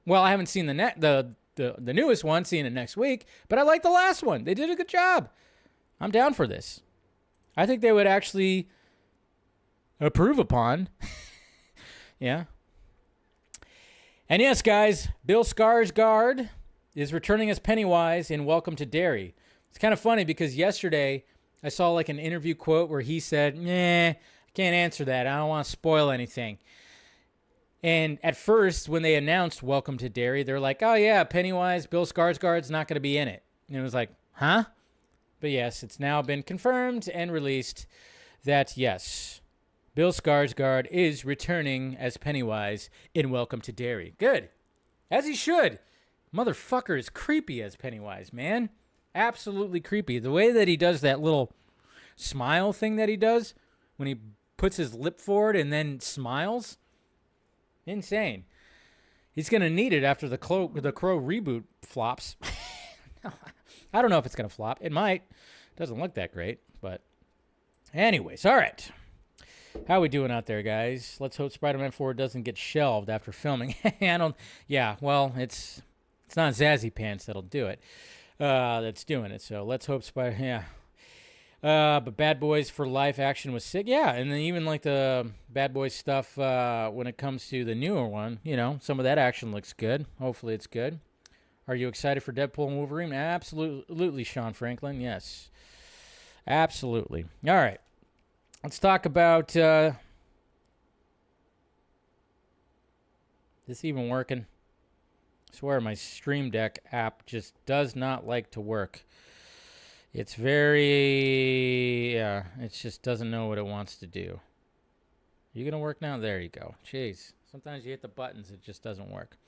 Well, I haven't seen the newest one, seeing it next week, but I like the last one. They did a good job. I'm down for this. I think they would actually approve upon. Yeah. And yes, guys, Bill Skarsgård is returning as Pennywise in Welcome to Derry. It's kind of funny because yesterday I saw like an interview quote where he said, "Nah, I can't answer that. I don't want to spoil anything." And at first, when they announced Welcome to Derry, they're like, "Oh yeah, Pennywise, Bill Skarsgård's not going to be in it." And it was like, huh? But yes, it's now been confirmed and released that yes, Bill Skarsgård is returning as Pennywise in Welcome to Derry. Good. As he should. Motherfucker is creepy as Pennywise, man. Absolutely creepy. The way that he does that little smile thing that he does when he puts his lip forward and then smiles. Insane. He's going to need it after the Crow reboot flops. I don't know if it's going to flop. It might. Doesn't look that great, but anyways, all right. How we doing out there, guys? Let's hope Spider-Man 4 doesn't get shelved after filming. Yeah, well, it's not Zazzy Pants that'll do it. That's doing it. So let's hope but Bad Boys for Life action was sick. Yeah, and then even like the Bad Boys stuff when it comes to the newer one, some of that action looks good. Hopefully it's good. Are you excited for Deadpool and Wolverine? Absolutely, Sean Franklin. Yes. Absolutely. All right. Let's talk about this even working. I swear my Stream Deck app just does not like to work. It's it just doesn't know what it wants to do. You gonna work now? There you go. Jeez. Sometimes you hit the buttons, it just doesn't work.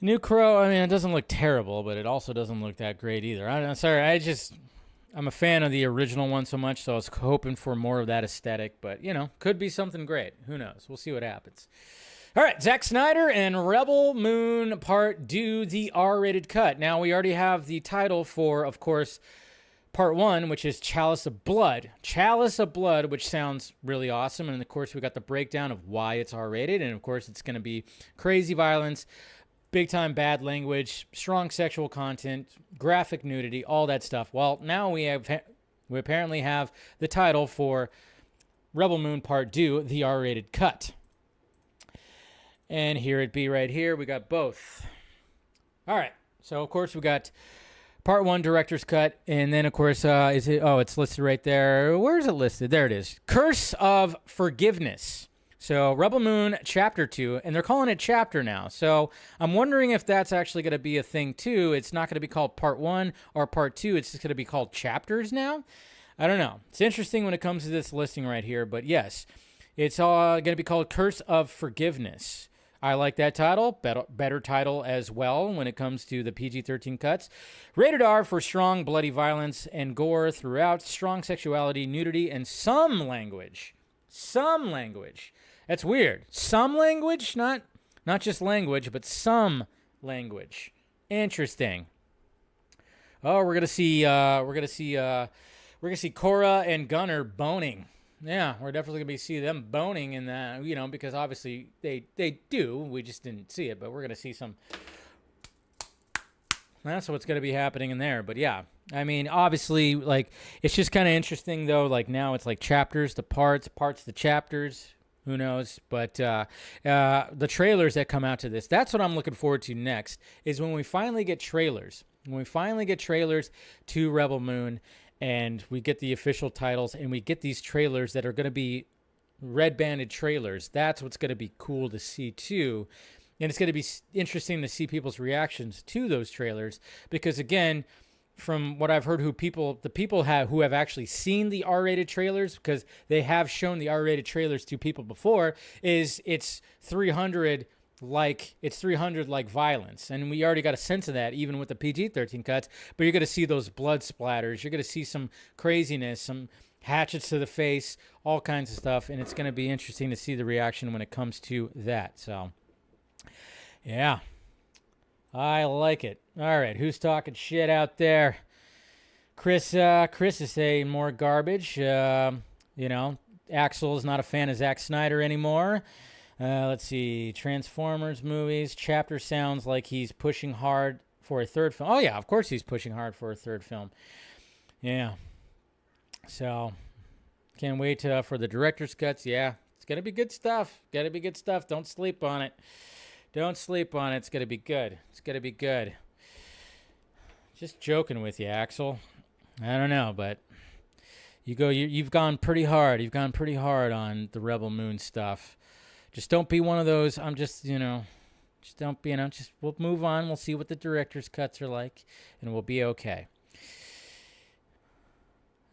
New Crow, I mean, it doesn't look terrible, but it also doesn't look that great either. I'm a fan of the original one so much, so I was hoping for more of that aesthetic, but, could be something great. Who knows? We'll see what happens. All right, Zack Snyder and Rebel Moon Part 2, the R-rated cut. Now, we already have the title for, of course, Part 1, which is Chalice of Blood. Chalice of Blood, which sounds really awesome, and, of course, we got the breakdown of why it's R-rated, and, of course, it's going to be crazy violence, big-time bad language, strong sexual content, graphic nudity, all that stuff. Well, now we apparently have the title for Rebel Moon Part 2, the R-rated cut. And here it be right here. We got both. All right. So, of course, we got Part 1 director's cut. And then, of course, it's listed right there. Where is it listed? There it is. Curse of Forgiveness. So, Rebel Moon Chapter 2, and they're calling it Chapter now. So, I'm wondering if that's actually going to be a thing, too. It's not going to be called Part 1 or Part 2. It's just going to be called Chapters now. I don't know. It's interesting when it comes to this listing right here. But, yes, it's going to be called Curse of Forgiveness. I like that title. Better title as well when it comes to the PG-13 cuts. Rated R for strong, bloody violence and gore throughout. Strong sexuality, nudity, and some language. Some language. That's weird. Some language, not just language, but some language. Interesting. Oh, we're gonna see Cora and Gunner boning. Yeah, we're definitely gonna see them boning in that, because obviously they do. We just didn't see it, but we're gonna see some. That's what's gonna be happening in there. But yeah, I mean, obviously, like, it's just kind of interesting though. Like, now it's like chapters to parts to chapters. Who knows? But the trailers that come out to this, that's what I'm looking forward to next, is when we finally get trailers. When we finally get trailers to Rebel Moon, and we get the official titles, and we get these trailers that are going to be red-banded trailers. That's what's going to be cool to see, too. And it's going to be interesting to see people's reactions to those trailers, because, again, from what I've heard, who have actually seen the R-rated trailers, because they have shown the R-rated trailers to people before, is it's 300 like violence, and we already got a sense of that even with the PG-13 cuts. But you're going to see those blood splatters, you're going to see some craziness, some hatchets to the face, all kinds of stuff, and it's going to be interesting to see the reaction when it comes to that. So yeah, I like it. All right, who's talking shit out there? Chris is saying more garbage. Axel is not a fan of Zack Snyder anymore. Let's see. Transformers movies. Chapter sounds like he's pushing hard for a third film. Oh, yeah, of course he's pushing hard for a third film. Yeah. So, can't wait for the director's cuts. Yeah, it's going to be good stuff. Got to be good stuff. Don't sleep on it. Don't sleep on it. It's going to be good. It's going to be good. Just joking with you, Axel. I don't know, but you've gone pretty hard. You've gone pretty hard on the Rebel Moon stuff. Just don't be one of those. I'm just, just don't be, just we'll move on. We'll see what the director's cuts are like, and we'll be okay.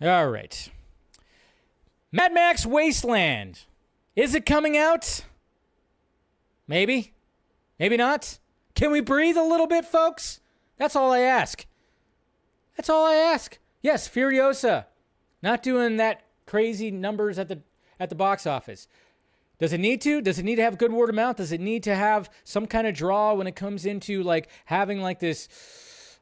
All right. Mad Max Wasteland. Is it coming out? Maybe. Maybe not. Can we breathe a little bit, folks? That's all I ask. That's all I ask. Yes, Furiosa. Not doing that crazy numbers at the box office. Does it need to? Does it need to have good word of mouth? Does it need to have some kind of draw when it comes into like having like this,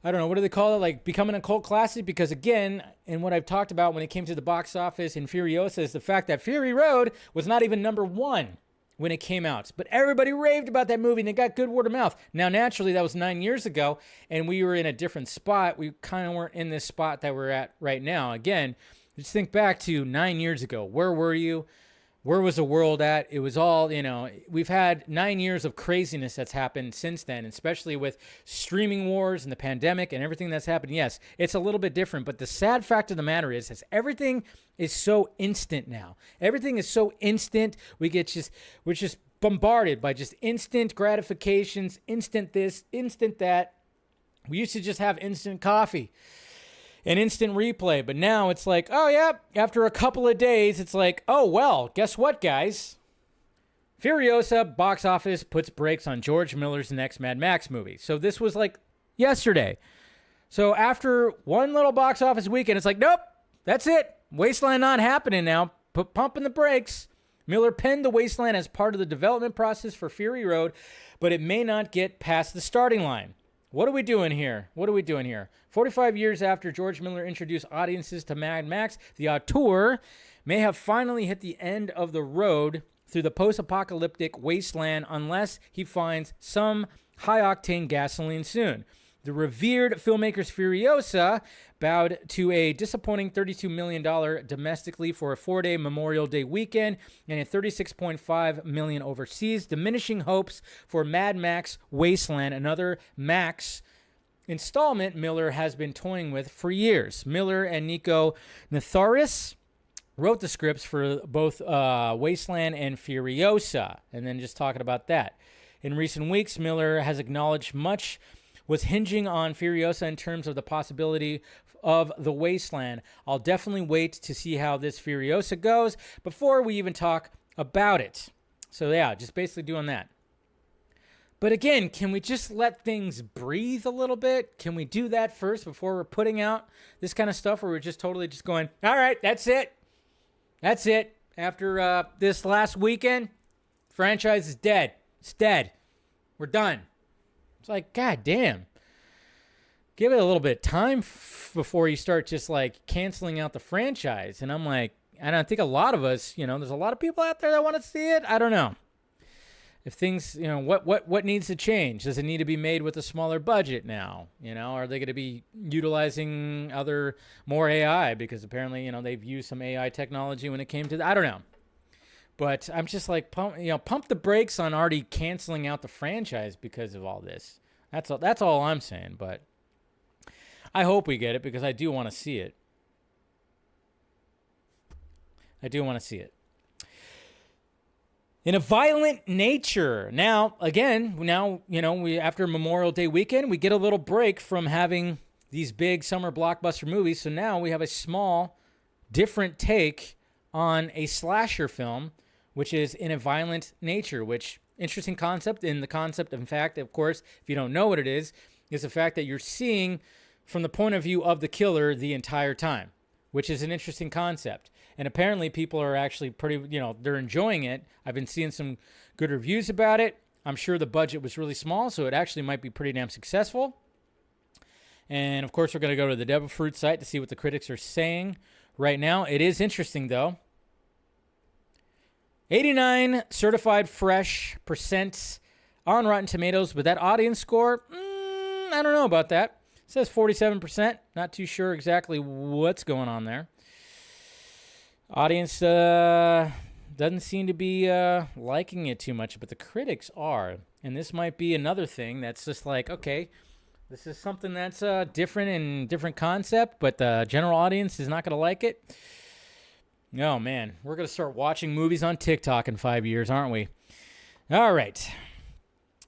I don't know, what do they call it? Like becoming a cult classic? Because again, and what I've talked about when it came to the box office in Furiosa is the fact that Fury Road was not even number 1 when it came out. But everybody raved about that movie and it got good word of mouth. Now, naturally, that was 9 years ago and we were in a different spot. We kind of weren't in this spot that we're at right now. Again, just think back to 9 years ago. Where were you? Where was the world at? It was all, we've had 9 years of craziness that's happened since then, especially with streaming wars and the pandemic and everything that's happened. Yes, it's a little bit different, but the sad fact of the matter is everything is so instant now. Everything is so instant. We're just bombarded by just instant gratifications, instant this, instant that. We used to just have instant coffee. An instant replay, but now it's like, oh yeah, after a couple of days, it's like, oh well, guess what, guys? Furiosa box office puts brakes on George Miller's next Mad Max movie. So this was like yesterday. So after one little box office weekend, it's like, nope, that's it. Wasteland not happening now. Pumping the brakes. Miller penned the Wasteland as part of the development process for Fury Road, but it may not get past the starting line. What are we doing here? 45 years after George Miller introduced audiences to Mad Max, the auteur may have finally hit the end of the road through the post-apocalyptic wasteland unless he finds some high-octane gasoline soon. The revered filmmaker's Furiosa bowed to a disappointing $32 million domestically for a 4-day Memorial Day weekend and a $36.5 million overseas, diminishing hopes for Mad Max Wasteland, another Max installment Miller has been toying with for years. Miller and Nico Natharis wrote the scripts for both Wasteland and Furiosa, and then just talking about that. In recent weeks, Miller has acknowledged much was hinging on Furiosa in terms of the possibility of the Wasteland. I'll definitely wait to see how this Furiosa goes before we even talk about it. So yeah, just basically doing that. But again, can we just let things breathe a little bit? Can we do that first before we're putting out this kind of stuff where we're just totally just going, all right, that's it. That's it. After this last weekend, franchise is dead. It's dead. We're done. It's like, God damn. Give it a little bit of time before you start just like canceling out the franchise. And I'm like, and I think a lot of us, there's a lot of people out there that want to see it. I don't know. If things, what needs to change? Does it need to be made with a smaller budget now? Are they going to be utilizing more AI? Because apparently, they've used some AI technology when it came to I don't know. But I'm just like, pump the brakes on already canceling out the franchise because of all this. That's all I'm saying. But I hope we get it because I do want to see it. In a violent nature. Now, again, we after Memorial Day weekend, we get a little break from having these big summer blockbuster movies. So now we have a small, different take on a slasher film, which is in a violent nature, which interesting concept. In fact, of course, if you don't know what it is the fact that you're seeing from the point of view of the killer the entire time, which is an interesting concept. And apparently people are actually pretty, they're enjoying it. I've been seeing some good reviews about it. I'm sure the budget was really small, so it actually might be pretty damn successful. And of course, we're going to go to the Devil Fruit site to see what the critics are saying right now. It is interesting, though. 89 certified fresh % on Rotten Tomatoes, but that audience score, I don't know about that. It says 47%. Not too sure exactly what's going on there. Audience doesn't seem to be liking it too much, but the critics are. And this might be another thing that's just like, okay, This is something that's different and different concept, but the general audience is not going to like it. Oh, man. We're going to start watching movies on TikTok in 5 years, aren't we? All right.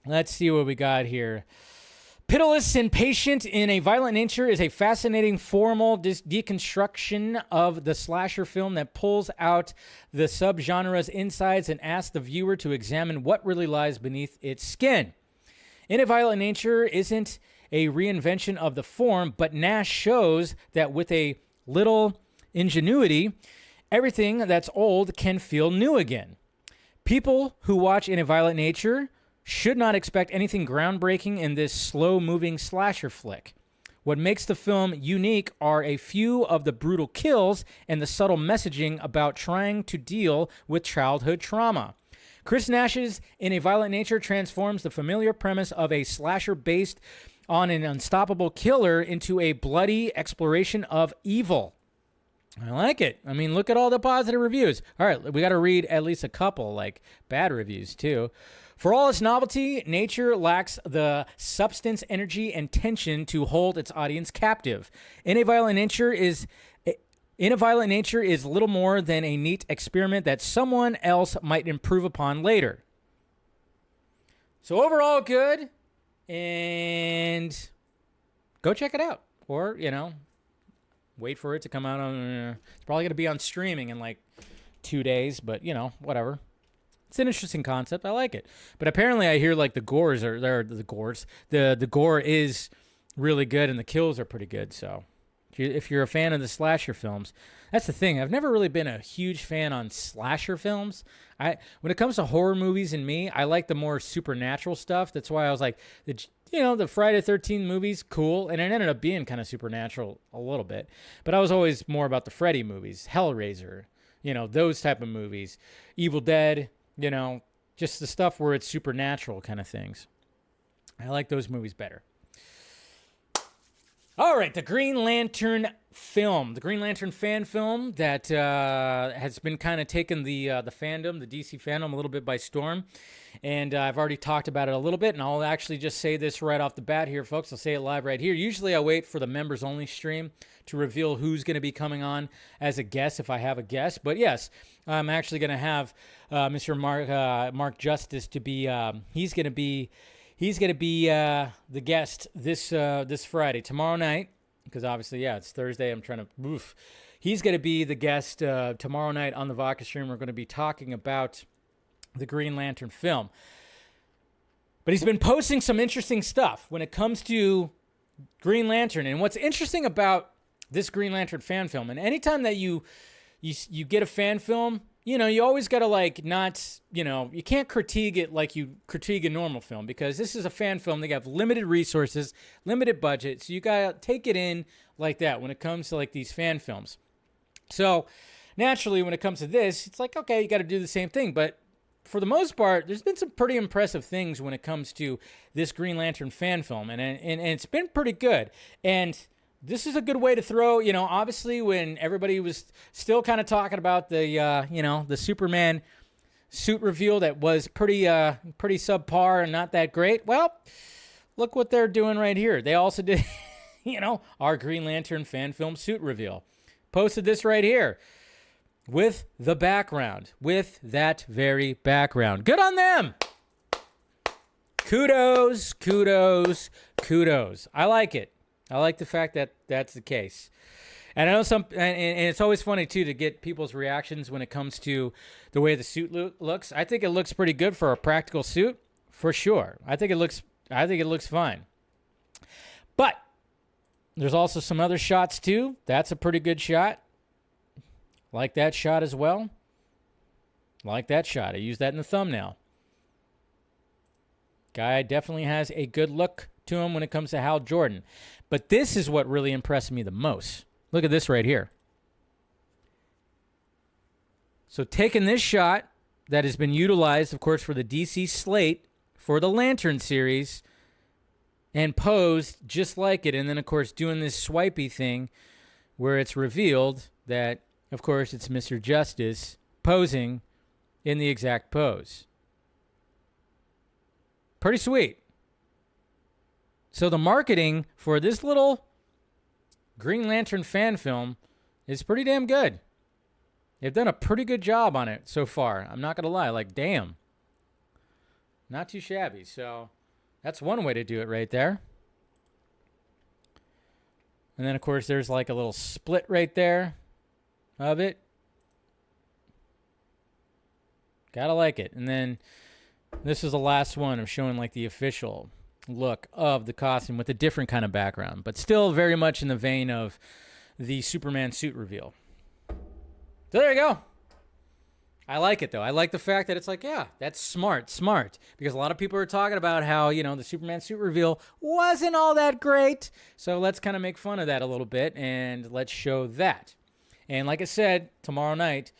Let's see what we got here. Pitiless and Patient in a Violent Nature is a fascinating formal deconstruction of the slasher film that pulls out the subgenre's insides and asks the viewer to examine what really lies beneath its skin. In a Violent Nature isn't a reinvention of the form, but Nash shows that with a little ingenuity, everything that's old can feel new again. People who watch In a Violent Nature should not expect anything groundbreaking in this slow-moving slasher flick. What makes the film unique are a few of the brutal kills and the subtle messaging about trying to deal with childhood trauma. Chris Nash's In a Violent Nature transforms the familiar premise of a slasher based on an unstoppable killer into a bloody exploration of evil. I like it. I mean, look at all the positive reviews. All right, we got to read at least a couple, like bad reviews, too. For all its novelty, Nature lacks the substance, energy, and tension to hold its audience captive. In a Violent Nature is little more than a neat experiment that someone else might improve upon later. So overall, good. And go check it out. Or, wait for it to come out on... it's probably going to be on streaming in like 2 days, but, whatever. It's an interesting concept. I like it. But apparently I hear like the gore is really good and the kills are pretty good. So if you're a fan of the slasher films, that's the thing. I've never really been a huge fan on slasher films. When it comes to horror movies and me, I like the more supernatural stuff. That's why I was like, the Friday the 13th movies, cool. And it ended up being kind of supernatural a little bit. But I was always more about the Freddy movies, Hellraiser, those type of movies, Evil Dead, just the stuff where it's supernatural kind of things. I like those movies better. All right, the Green Lantern film, the Green Lantern fan film that has been kind of taking the fandom, the DC fandom, a little bit by storm. And I've already talked about it a little bit, and I'll actually just say this right off the bat here, folks. I'll say it live right here. Usually I wait for the members-only stream to reveal who's going to be coming on as a guest, if I have a guest. But yes, I'm actually going to have Mr. Mark Justice to be. He's going to be the guest this Friday, tomorrow night, because obviously, it's Thursday. I'm trying to. Oof. He's going to be the guest tomorrow night on the Vodka stream. We're going to be talking about the Green Lantern film. But he's been posting some interesting stuff when it comes to Green Lantern. And what's interesting about this Green Lantern fan film, and anytime that you get a fan film, you always got to you can't critique it like you critique a normal film, because this is a fan film. They have limited resources, limited budget. So you got to take it in like that when it comes to like these fan films. So naturally, when it comes to this, it's like, okay, you got to do the same thing. But for the most part, there's been some pretty impressive things when it comes to this Green Lantern fan film, and it's been pretty good. And this is a good way to throw, obviously when everybody was still kind of talking about the Superman suit reveal that was pretty subpar and not that great. Well, look what they're doing right here. They also did, our Green Lantern fan film suit reveal. Posted this right here. With the background, with that very background. Good on them. Kudos. I like it. I like the fact that that's the case. And I know and it's always funny too to get people's reactions when it comes to the way the suit looks. I think it looks pretty good for a practical suit, for sure. I think it looks fine. But there's also some other shots too. That's a pretty good shot. Like that shot as well. Like that shot. I used that in the thumbnail. Guy definitely has a good look to him when it comes to Hal Jordan. But this is what really impressed me the most. Look at this right here. So taking this shot that has been utilized, of course, for the DC slate for the Lantern series and posed just like it. And then, of course, doing this swipey thing where it's revealed that, of course, it's Mr. Justice posing in the exact pose. Pretty sweet. So the marketing for this little Green Lantern fan film is pretty damn good. They've done a pretty good job on it so far. I'm not going to lie. Like, damn. Not too shabby. So that's one way to do it right there. And then, of course, there's like a little split right there of it. Gotta like it. And then this is the last one of showing like the official look of the costume with a different kind of background, but still very much in the vein of the Superman suit reveal. So there you go. I like it, though. I like the fact that it's like, yeah, that's smart. Because a lot of people are talking about how, you know, the Superman suit reveal wasn't all that great. So let's kind of make fun of that a little bit, and let's show that. And like I said, tomorrow night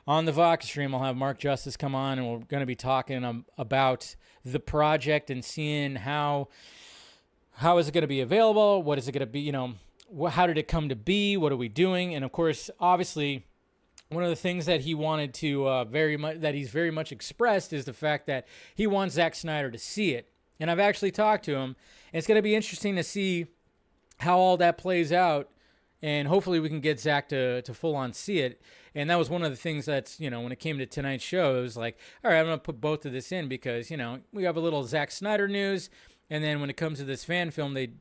on the Vox stream, I'll have Mark Justice come on, and we're going to be talking about the project and seeing how is it going to be available? What is it going to be? You know, how did it come to be? What are we doing? And of course, obviously, one of the things that he wanted to he's very much expressed is the fact that he wants Zack Snyder to see it. And I've actually talked to him, and it's going to be interesting to see how all that plays out. And hopefully we can get Zack to full on see it. And that was one of the things that's, you know, when it came to tonight's show, it was like, all right, I'm going to put both of this in because, you know, we have a little Zack Snyder news. And then when it comes to this fan film, they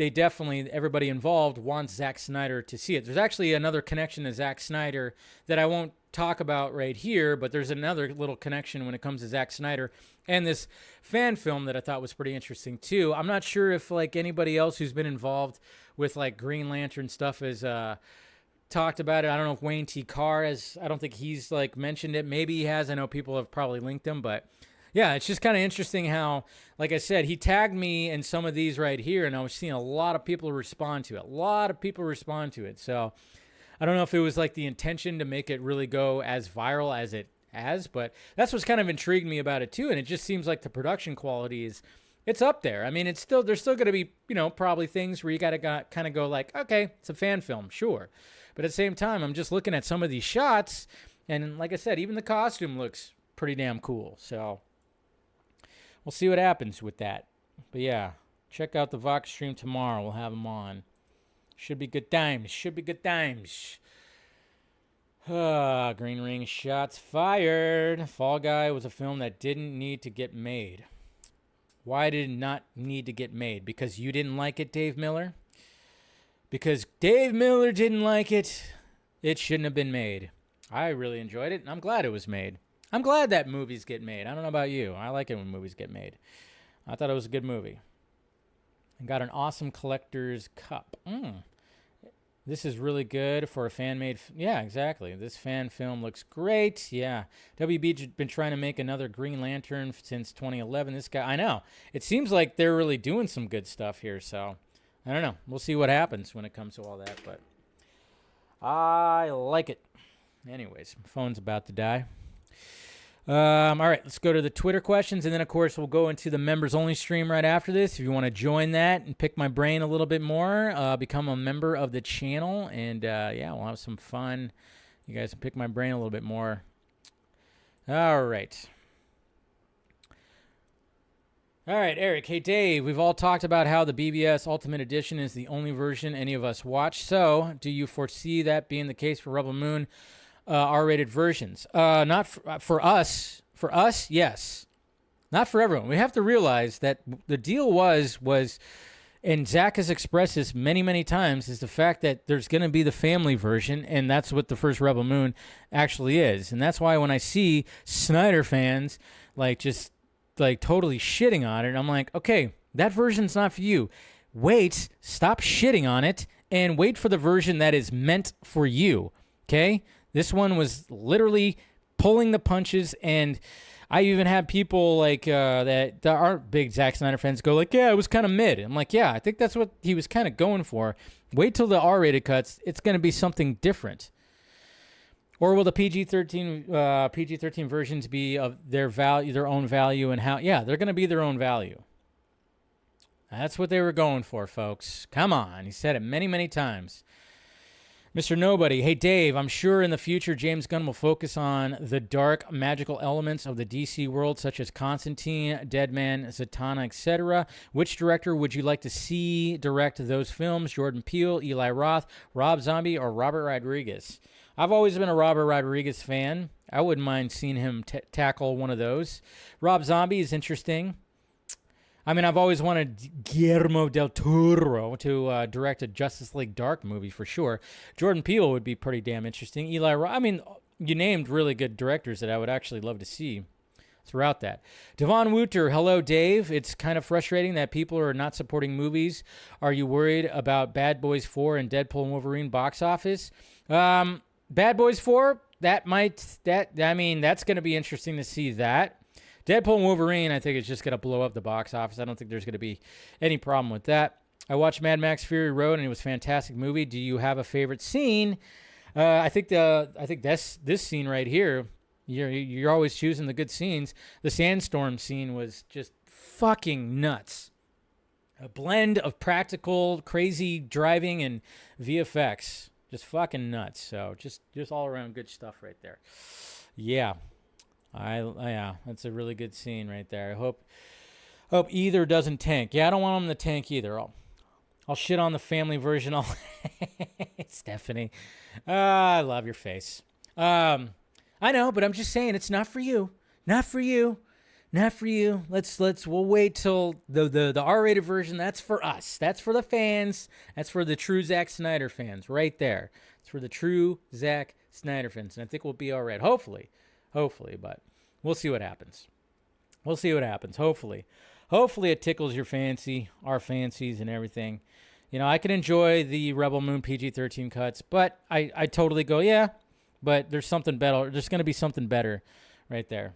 definitely, everybody involved wants Zack Snyder to see it. There's actually another connection to Zack Snyder that I won't talk about right here, but there's another little connection when it comes to Zack Snyder and this fan film that I thought was pretty interesting too. I'm not sure if like anybody else who's been involved with like Green Lantern stuff has talked about it. I don't know if Wayne T. Carr has, I don't think he's like mentioned it. Maybe he has. I know people have probably linked him, but yeah, it's just kind of interesting how, like I said, he tagged me in some of these right here, and I was seeing a lot of people respond to it. So I don't know if it was like the intention to make it really go as viral as it has, but that's what's kind of intrigued me about it too. And it just seems like the production quality it's up there. I mean, there's still going to be, you know, probably things where you got to kind of go like, okay, it's a fan film, sure. But at the same time, I'm just looking at some of these shots, and like I said, even the costume looks pretty damn cool. So we'll see what happens with that. But yeah, check out the Vox stream tomorrow. We'll have them on. Should be good times. Green Ring shots fired. Fall Guy was a film that didn't need to get made. Why did it not need to get made? Because you didn't like it, Dave Miller? Because Dave Miller didn't like it, it shouldn't have been made. I really enjoyed it, and I'm glad it was made. I'm glad that movies get made. I don't know about you. I like it when movies get made. I thought it was a good movie. And got an awesome collector's cup. This is really good for a fan-made... Yeah, exactly. This fan film looks great. Yeah. WB's been trying to make another Green Lantern since 2011. This guy... I know. It seems like they're really doing some good stuff here, so... I don't know. We'll see what happens when it comes to all that, but... I like it. Anyways, my phone's about to die. All right, let's go to the Twitter questions, and then, of course, we'll go into the members-only stream right after this. If you want to join that and pick my brain a little bit more, become a member of the channel, and, yeah, we'll have some fun. You guys can pick my brain a little bit more. All right. All right, Eric. Hey, Dave, we've all talked about how the BBS Ultimate Edition is the only version any of us watch. So, do you foresee that being the case for Rebel Moon? R-rated versions. Not for us. For us, yes. Not for everyone. We have to realize that the deal was, and Zack has expressed this many, many times, is the fact that there's going to be the family version, and that's what the first Rebel Moon actually is. And that's why when I see Snyder fans, like, just, like, totally shitting on it, I'm like, okay, that version's not for you. Wait, stop shitting on it, and wait for the version that is meant for you, okay? This one was literally pulling the punches, and I even had people like that aren't big Zack Snyder fans go like, yeah, it was kind of mid. I'm like, yeah, I think that's what he was kind of going for. Wait till the R-rated cuts. It's going to be something different. Or will the PG-13 versions be of their value, their own value, and how? Yeah, they're going to be their own value. That's what they were going for, folks. Come on. He said it many, many times. Mr. Nobody. Hey, Dave, I'm sure in the future James Gunn will focus on the dark, magical elements of the DC world, such as Constantine, Deadman, Zatanna, etc. Which director would you like to see direct those films? Jordan Peele, Eli Roth, Rob Zombie, or Robert Rodriguez? I've always been a Robert Rodriguez fan. I wouldn't mind seeing him tackle one of those. Rob Zombie is interesting. I mean, I've always wanted Guillermo del Toro to direct a Justice League Dark movie for sure. Jordan Peele would be pretty damn interesting. Eli Roth, I mean, you named really good directors that I would actually love to see throughout that. Devon Wooter, hello, Dave. It's kind of frustrating that people are not supporting movies. Are you worried about Bad Boys 4 and Deadpool and Wolverine box office? Bad Boys 4, that's going to be interesting to see that. Deadpool and Wolverine, I think it's just going to blow up the box office. I don't think there's going to be any problem with that. I watched Mad Max Fury Road, and it was a fantastic movie. Do you have a favorite scene? I think this scene right here, you're always choosing the good scenes. The sandstorm scene was just fucking nuts. A blend of practical, crazy driving and VFX. Just fucking nuts. So just all around good stuff right there. Yeah. Yeah, that's a really good scene right there. I hope either doesn't tank. Yeah, I don't want them to tank either. I'll shit on the family version. Stephanie, I love your face. I know, but I'm just saying it's not for you. Not for you. Not for you. We'll wait till the R-rated version. That's for us. That's for the fans. That's for the true Zack Snyder fans right there. It's for the true Zack Snyder fans, and I think we'll be all right. Hopefully, but we'll see what happens. Hopefully it tickles your fancy, our fancies and everything. You know, I can enjoy the Rebel Moon PG-13 cuts, but I totally go, yeah, but there's something better. There's going to be something better right there.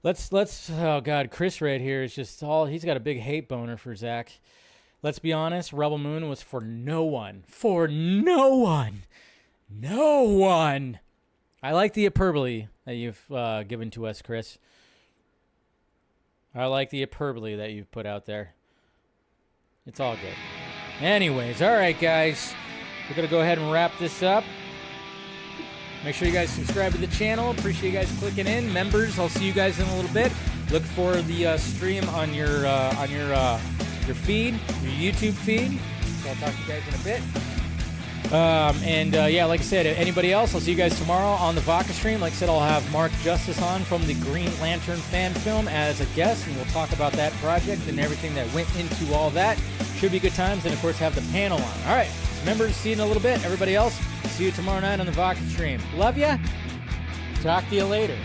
Oh God, Chris right here is just he's got a big hate boner for Zack. Let's be honest, Rebel Moon was for no one. No one. I like the hyperbole that you've given to us, Chris. I like the hyperbole that you've put out there. It's all good. Anyways, all right, guys. We're going to go ahead and wrap this up. Make sure you guys subscribe to the channel. Appreciate you guys clicking in. Members, I'll see you guys in a little bit. Look for the stream on your feed, your YouTube feed. So I'll talk to you guys in a bit. Yeah, like I said, anybody else, I'll see you guys tomorrow on the Vodka stream. Like I said, I'll have Mark Justice on from the Green Lantern fan film as a guest, and we'll talk about that project and everything that went into all that. Should be good times, and of course have the panel on. All right, members, see you in a little bit. Everybody else, see you tomorrow night on the Vodka stream. Love ya. Talk to you later.